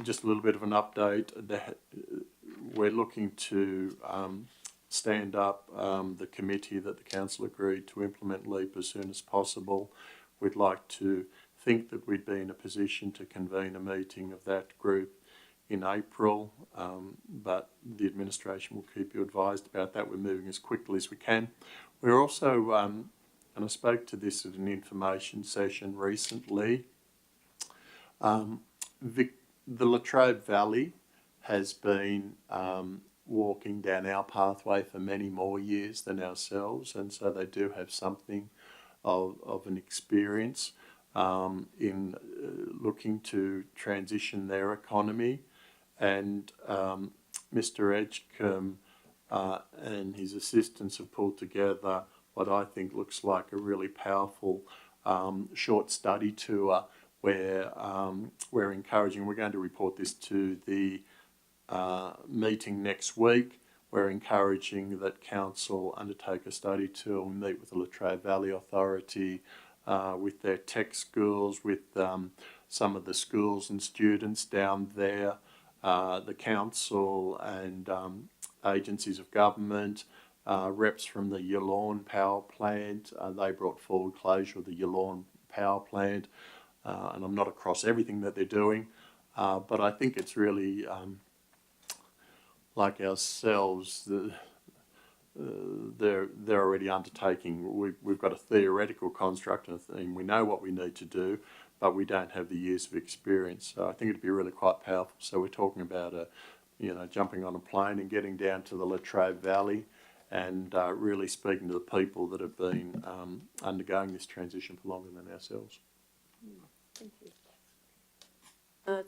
Just a little bit of an update. We're looking to stand up the committee that the council agreed to implement LEAP as soon as possible. We'd like to think that we'd be in a position to convene a meeting of that group in April, but the administration will keep you advised about that. We're moving as quickly as we can. We're also, and I spoke to this at an information session recently, the Latrobe Valley has been walking down our pathway for many more years than ourselves, and so they do have something of an experience in looking to transition their economy. And Mr. Edgecombe and his assistants have pulled together what I think looks like a really powerful short study tour where we're encouraging, we're going to report this to the meeting next week. We're encouraging that council undertake a study tour and meet with the Latrobe Valley Authority, with their tech schools, with some of the schools and students down there, the council and agencies of government, reps from the Yallourn power plant. They brought forward closure of the Yallourn power plant, and I'm not across everything that they're doing, but I think it's really like ourselves. They're already undertaking. We've got a theoretical construct and a thing. We know what we need to do, but we don't have the years of experience. So I think it'd be really quite powerful. So we're talking about jumping on a plane and getting down to the Latrobe Valley and really speaking to the people that have been undergoing this transition for longer than ourselves. Thank you.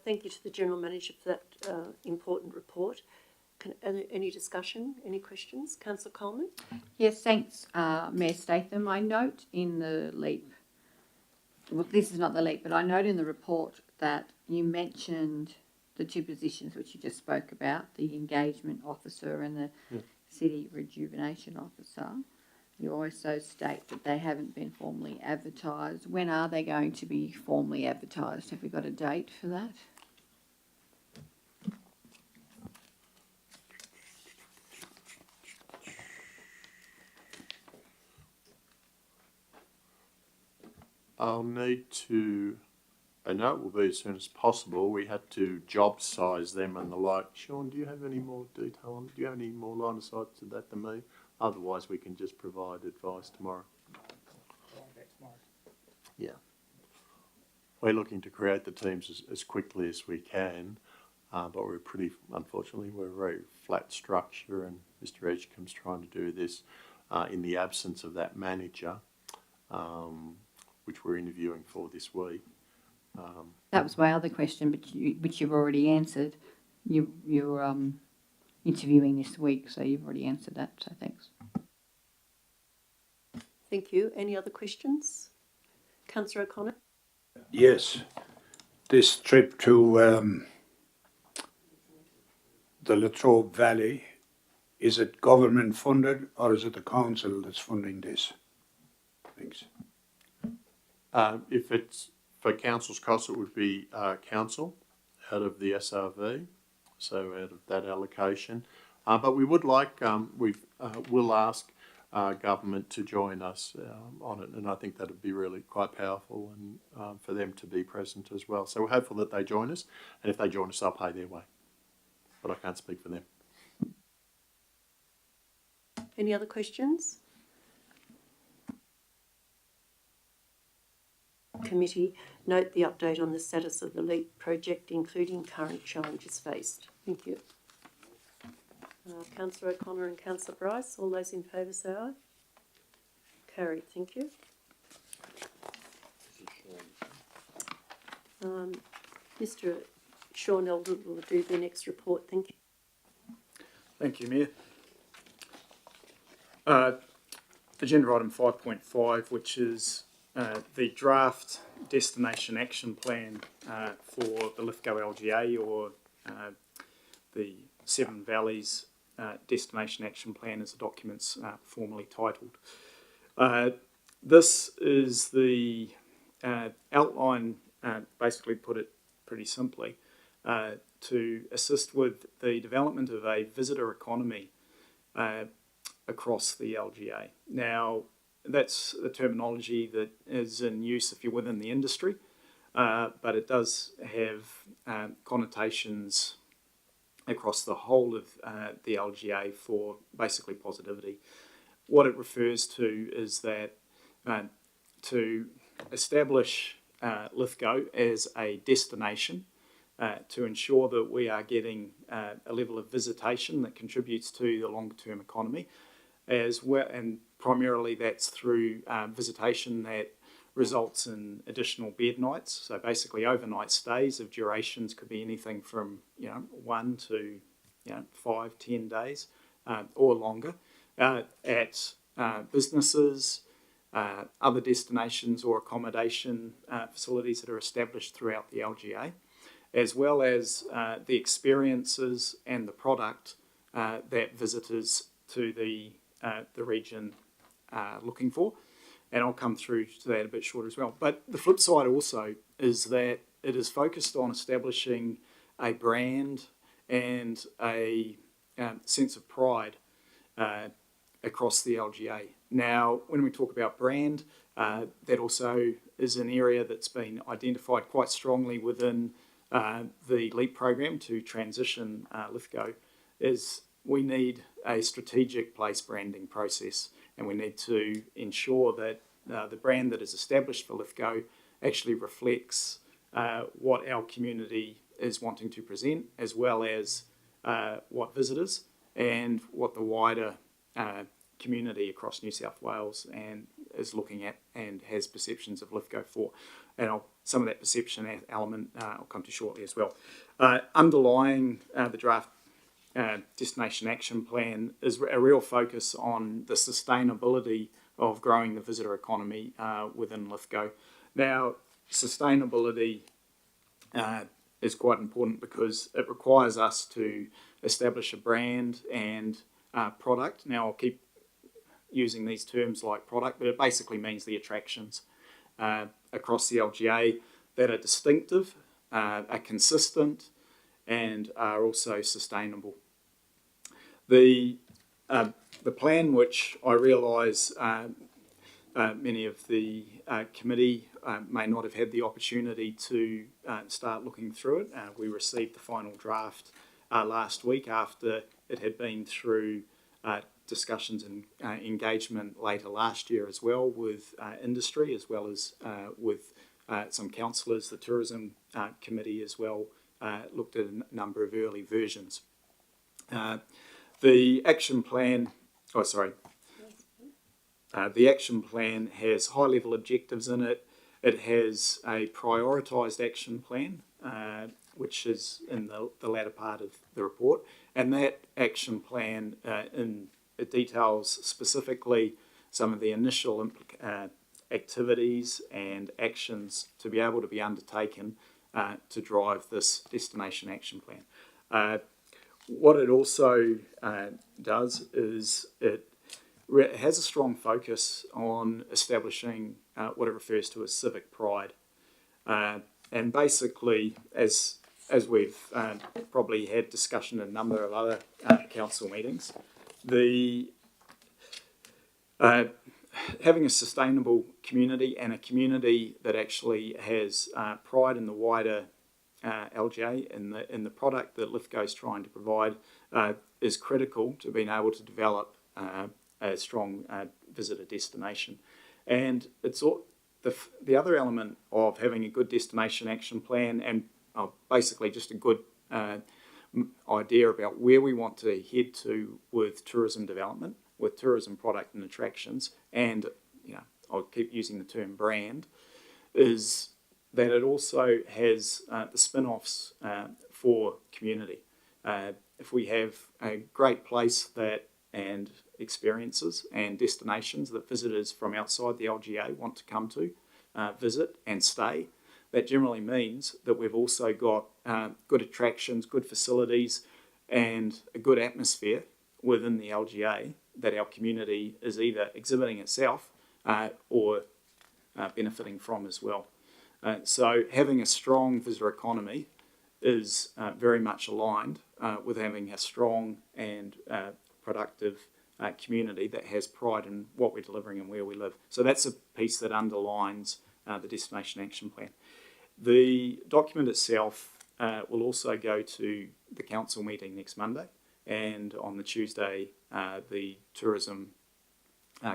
Thank you to the General Manager for that important report. Any discussion, any questions? Councillor Coleman? Yes, thanks, Mayor Statham. I note in the LEAP, well, this is not the LEAP, but I note in the report that you mentioned the two positions which you just spoke about, the engagement officer and the city rejuvenation officer. You also state that they haven't been formally advertised. When are they going to be formally advertised? Have we got a date for that? I'll need to, I know it will be as soon as possible. We had to job size them and the like. Sean, do you have any more detail on, do you have any more line of sight to that than me? Otherwise, we can just provide advice tomorrow. Yeah. We're looking to create the teams as quickly as we can, but we're pretty, unfortunately, we're a very flat structure, and Mr. Edgecombe's trying to do this in the absence of that manager, which we're interviewing for this week. That was my other question, but which you've already answered. You're interviewing this week, so you've already answered that, so thanks. Thank you. Any other questions? Councillor O'Connor? Yes, this trip to the Latrobe Valley, is it government funded or is it the council that's funding this? Thanks. If it's for council's costs, it would be council out of the SRV, so out of that allocation. But we would like, we'll ask government to join us on it, and I think that'd be really quite powerful, and for them to be present as well. So we're hopeful that they join us, and if they join us, they'll pay their way. But I can't speak for them. Any other questions? Committee, note the update on the status of the LEAP project, including current challenges faced. Thank you. Councillor O'Connor and Councillor Bryce, all those in favour say aye. Carried, thank you. Mr. Sean Elder will do the next report, thank you. Thank you, Mayor. Agenda item 5.5, which is the draft destination action plan for the Lithgow LGA, or the Seven Valleys Destination Action Plan, as the document's formally titled. This is the outline, basically put it pretty simply, to assist with the development of a visitor economy across the LGA. Now, that's a terminology that is in use if you're within the industry, but it does have connotations across the whole of the LGA for basically positivity. What it refers to is that to establish Lithgow as a destination, to ensure that we are getting a level of visitation that contributes to the long-term economy, as well, and primarily that's through visitation that results in additional bed nights. So basically overnight stays of durations could be anything from 1 to 5, 10 days or longer at businesses, other destinations or accommodation facilities that are established throughout the LGA, as well as the experiences and the product that visitors to the region are looking for. And I'll come through to that a bit shorter as well. But the flip side also is that it is focused on establishing a brand and a sense of pride across the LGA. Now, when we talk about brand, that also is an area that's been identified quite strongly within the LEAP program to transition Lithgow, is we need a strategic place branding process, and we need to ensure that the brand that is established for Lithgow actually reflects what our community is wanting to present, as well as what visitors and what the wider community across New South Wales and is looking at and has perceptions of Lithgow for. And some of that perception element I'll come to shortly as well. Underlying the draft Destination Action Plan is a real focus on the sustainability of growing the visitor economy within Lithgow. Now, sustainability is quite important because it requires us to establish a brand and product. Now, I'll keep using these terms like product, but it basically means the attractions across the LGA that are distinctive, are consistent, and are also sustainable. The plan, which I realise many of the committee may not have had the opportunity to start looking through it. We received the final draft last week after it had been through discussions and engagement later last year as well with industry, as well as with some councillors. The Tourism Committee as well looked at a number of early versions. The action plan, the action plan has high-level objectives in it. It has a prioritised action plan, which is in the latter part of the report, and that action plan it details specifically some of the initial activities and actions to be able to be undertaken to drive this Destination Action Plan. What it also does is it has a strong focus on establishing what it refers to as civic pride. And basically, as we've probably had discussion in a number of other council meetings, having a sustainable community and a community that actually has pride in the wider LGA in the product that Lithgow is trying to provide is critical to being able to develop a strong visitor destination. And it's all, the other element of having a good destination action plan and basically just a good idea about where we want to head to with tourism development, with tourism product and attractions, and I'll keep using the term brand, is that it also has the spin-offs for community. If we have a great place and experiences and destinations that visitors from outside the LGA want to come to, visit and stay, that generally means that we've also got good attractions, good facilities, and a good atmosphere within the LGA that our community is either exhibiting itself or benefiting from as well. So having a strong visitor economy is very much aligned with having a strong and productive community that has pride in what we're delivering and where we live. So that's a piece that underlines the Destination Action Plan. The document itself will also go to the council meeting next Monday, and on the Tuesday, the Tourism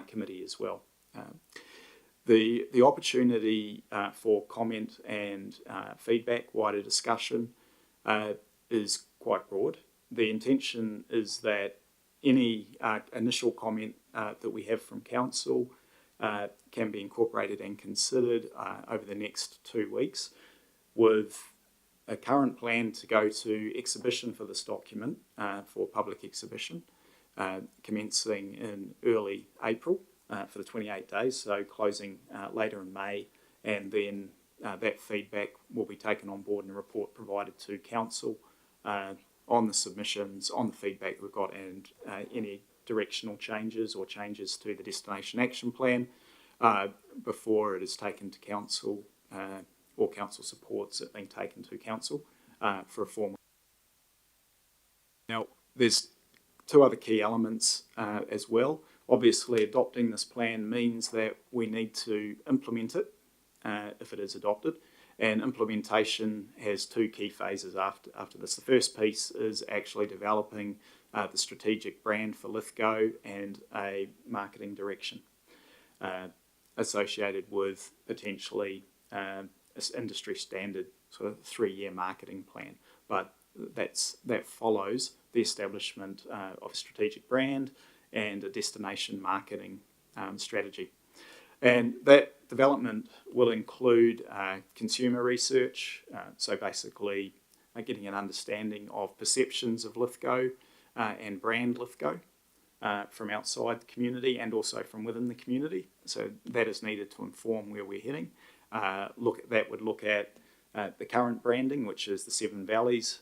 Committee as well. The opportunity for comment and feedback, wider discussion, is quite broad. The intention is that any initial comment that we have from council can be incorporated and considered over the next 2 weeks, with a current plan to go to exhibition for this document, for public exhibition, commencing in early April for the 28 days, so closing later in May, and then that feedback will be taken on board and a report provided to council on the submissions, on the feedback we've got, and any directional changes or changes to the Destination Action Plan before it is taken to council, or council supports it being taken to council for a formal. Now, there's two other key elements as well. Obviously, adopting this plan means that we need to implement it if it is adopted. And implementation has two key phases after this. The first piece is actually developing the strategic brand for Lithgow and a marketing direction associated with potentially industry standard sort of 3-year marketing plan. But that follows the establishment of a strategic brand and a destination marketing strategy. And that development will include consumer research, so basically getting an understanding of perceptions of Lithgow and brand Lithgow from outside the community and also from within the community. So that is needed to inform where we're heading. That would look at the current branding, which is the Seven Valleys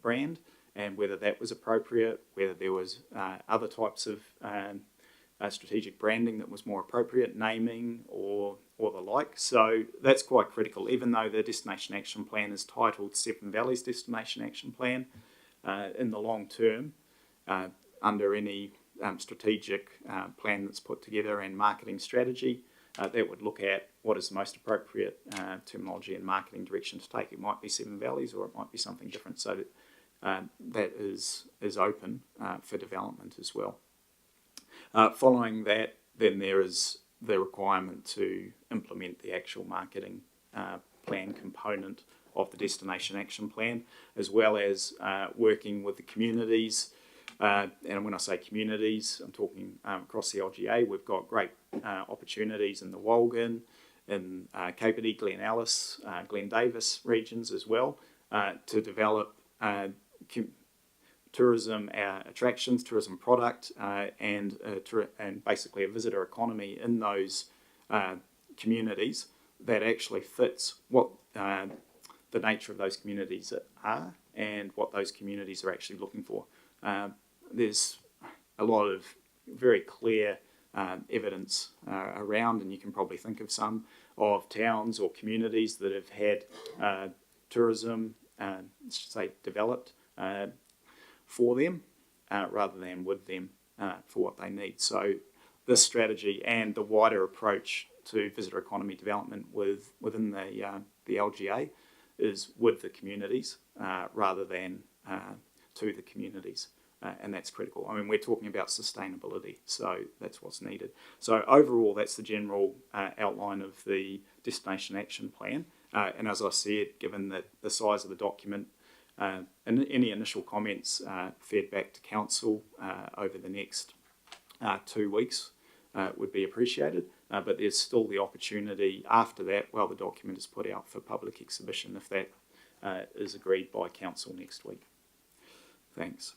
brand, and whether that was appropriate, whether there was other types of strategic branding that was more appropriate, naming or the like. So that's quite critical. Even though the Destination Action Plan is titled Seven Valleys Destination Action Plan, in the long term, under any strategic plan that's put together and marketing strategy, that would look at what is the most appropriate terminology and marketing direction to take. It might be Seven Valleys or it might be something different. So that is open for development as well. Following that, then there is the requirement to implement the actual marketing plan component of the Destination Action Plan, as well as working with the communities. And when I say communities, I'm talking across the LGA. We've got great opportunities in the Walgan, in Kapiti, Glen Alice, Glen Davis regions as well, to develop tourism attractions, tourism product, and basically a visitor economy in those communities that actually fits what the nature of those communities are and what those communities are actually looking for. There's a lot of very clear evidence around, and you can probably think of some, of towns or communities that have had tourism, say, developed for them rather than with them for what they need. So this strategy and the wider approach to visitor economy development within the LGA is with the communities rather than to the communities. And that's critical. I mean, we're talking about sustainability, so that's what's needed. So overall, that's the general outline of the Destination Action Plan. And as I said, given that the size of the document, and any initial comments fed back to Council over the next 2 weeks would be appreciated. But there's still the opportunity after that, while the document is put out for public exhibition, if that is agreed by Council next week. Thanks.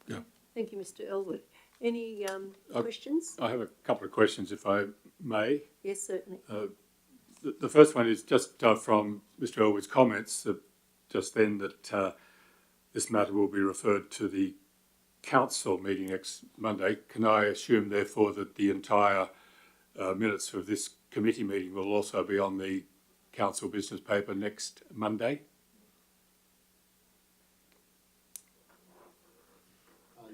Yeah. Thank you, Mr. Elwood. Any questions? I have a couple of questions, if I may. Yes, certainly. The first one is just from Mr. Elwood's comments just then that this matter will be referred to the council meeting next Monday. Can I assume, therefore, that the entire minutes of this committee meeting will also be on the council business paper next Monday?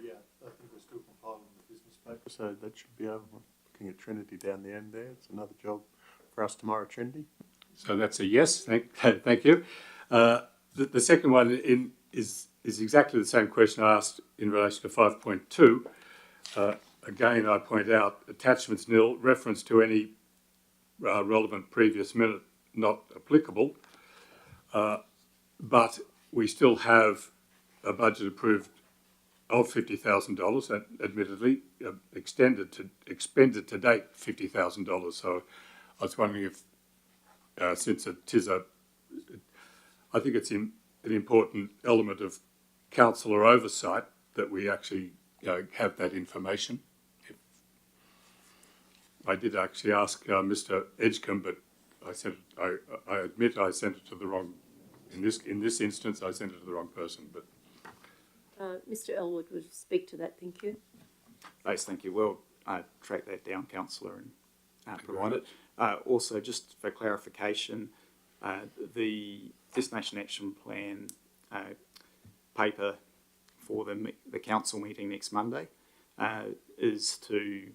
Yeah, I think we're still compiling the business paper, so that should be over. Looking at Trinity down the end there. It's another job for us tomorrow, Trinity. So that's a yes. Thank you. The second one is exactly the same question I asked in relation to 5.2. Again, I point out attachments nil, reference to any relevant previous minute not applicable, but we still have a budget approved of $50,000, and admittedly expended to date $50,000. So I was wondering if, since it is I think it's an important element of councillor oversight that we actually have that information. I did actually ask Mr. Edgecombe, but I admit I sent it to the wrong. In this instance, I sent it to the wrong person. But Mr. Elwood would speak to that. Thank you. Yes, thank you. We'll track that down, Councillor, and provide it. Also, just for clarification, the Destination Action Plan paper for the council meeting next Monday is to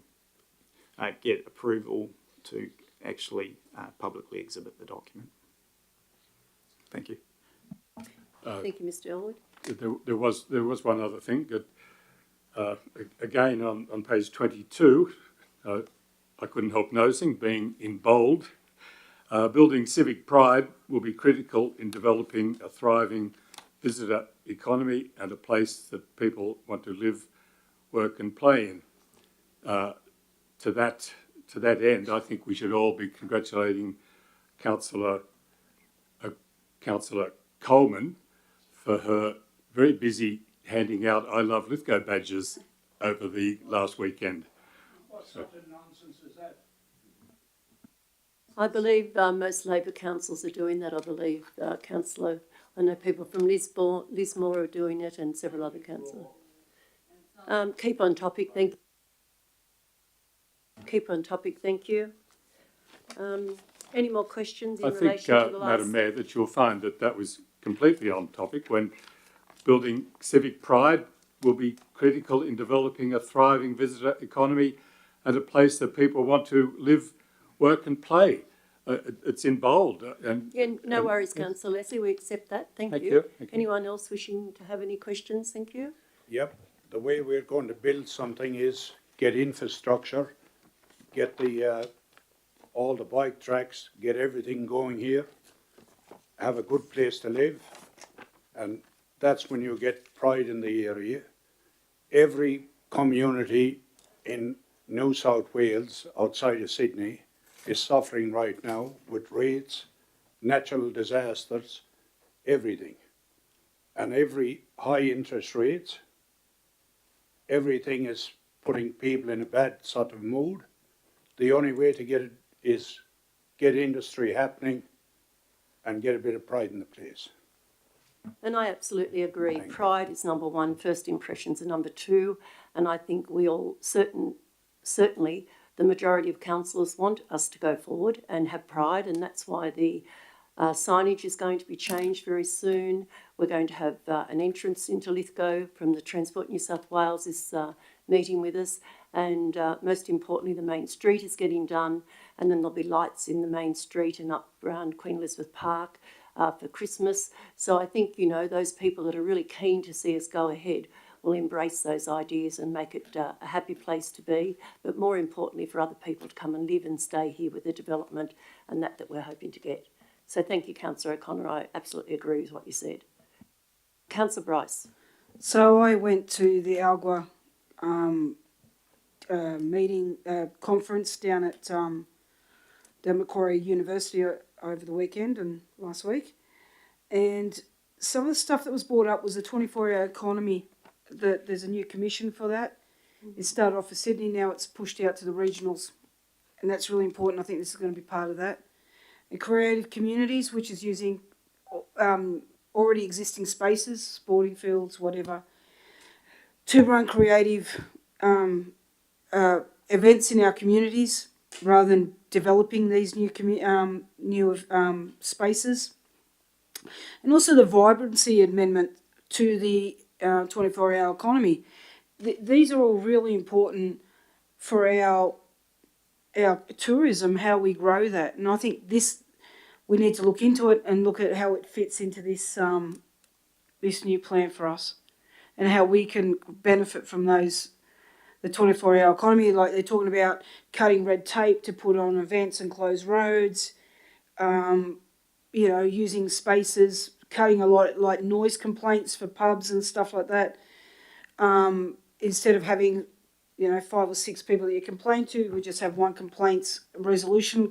get approval to actually publicly exhibit the document. Thank you. Thank you, Mr. Elwood. there was one other thing that, again on page 22, I couldn't help noticing, being in bold, building civic pride will be critical in developing a thriving visitor economy and a place that people want to live, work and play in. To that end, I think we should all be congratulating Councillor Coleman for her very busy handing out I Love Lithgow badges over the last weekend. What sort of nonsense is that? I believe most Labor councils are doing that. I believe Councillor, I know people from Lismore are doing it, and several other councillors. Keep on topic, thank you. Keep on topic, thank you. Any more questions in I think, relation to the last? Madam Mayor, that you'll find that was completely on topic when building civic pride will be critical in developing a thriving visitor economy and a place that people want to live, work and play. It's in bold. Yeah, no worries, Councillor Leslie, we accept that, thank Thank you. you. Thank you. Anyone else wishing to have any questions? Thank you. Yep, the way we're going to build something is get infrastructure, get the all the bike tracks, get everything going here, have a good place to live, and that's when you get pride in the area. Every community in New South Wales, outside of Sydney, is suffering right now with rates, natural disasters, everything. And every high interest rates, everything is putting people in a bad sort of mood. The only way to get it is get industry happening and get a bit of pride in the place. And I absolutely agree. Thank you. Pride is number one, first impressions are number two, and I think we all certainly the majority of councillors want us to go forward and have pride, and that's why the signage is going to be changed very soon. We're going to have an entrance into Lithgow from the Transport New South Wales is meeting with us, and most importantly the main street is getting done, and then there'll be lights in the main street and up around Queen Elizabeth Park for Christmas. So I think, you know, those people that are really keen to see us go ahead will embrace those ideas and make it a happy place to be, but more importantly for other people to come and live and stay here with the development and that we're hoping to get. So thank you, Councillor O'Connor. I absolutely agree with what you said. Councillor Bryce. So I went to the Algua conference down at Macquarie University over the weekend and last week, and some of the stuff that was brought up was the 24-hour economy. There's a new commission for that. It started off for Sydney, now it's pushed out to the regionals, and that's really important. I think this is going to be part of that. And creative communities, which is using already existing spaces, sporting fields, whatever, to run creative events in our communities rather than developing these new spaces. And also the vibrancy amendment to the 24-hour economy. These are all really important for our tourism, how we grow that. And I think we need to look into it and look at how it fits into this this new plan for us, and how we can benefit from those. The 24-hour economy, like they're talking about cutting red tape to put on events and close roads, using spaces, cutting a lot like noise complaints for pubs and stuff like that. Instead of having 5 or 6 people that you complain to, we just have one complaints resolution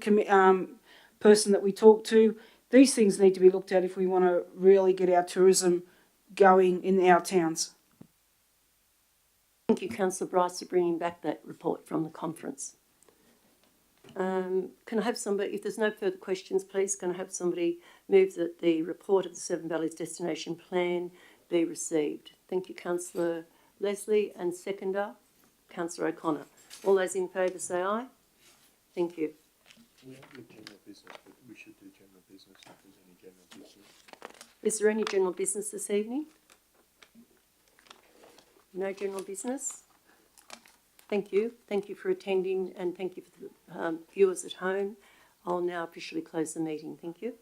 person that we talk to. These things need to be looked at if we want to really get our tourism going in our towns. Thank you, Councillor Bryce, for bringing back that report from the conference. Can I have somebody, if there's no further questions, please, can I have somebody move that the report of the Seven Valleys Destination Plan be received? Thank you, Councillor Leslie, and seconder, Councillor O'Connor. All those in favour say aye. Thank you. We have general business, but we should do general business if there's any general business. Is there any general business this evening? No general business? Thank you. Thank you for attending, and thank you for the viewers at home. I'll now officially close the meeting. Thank you.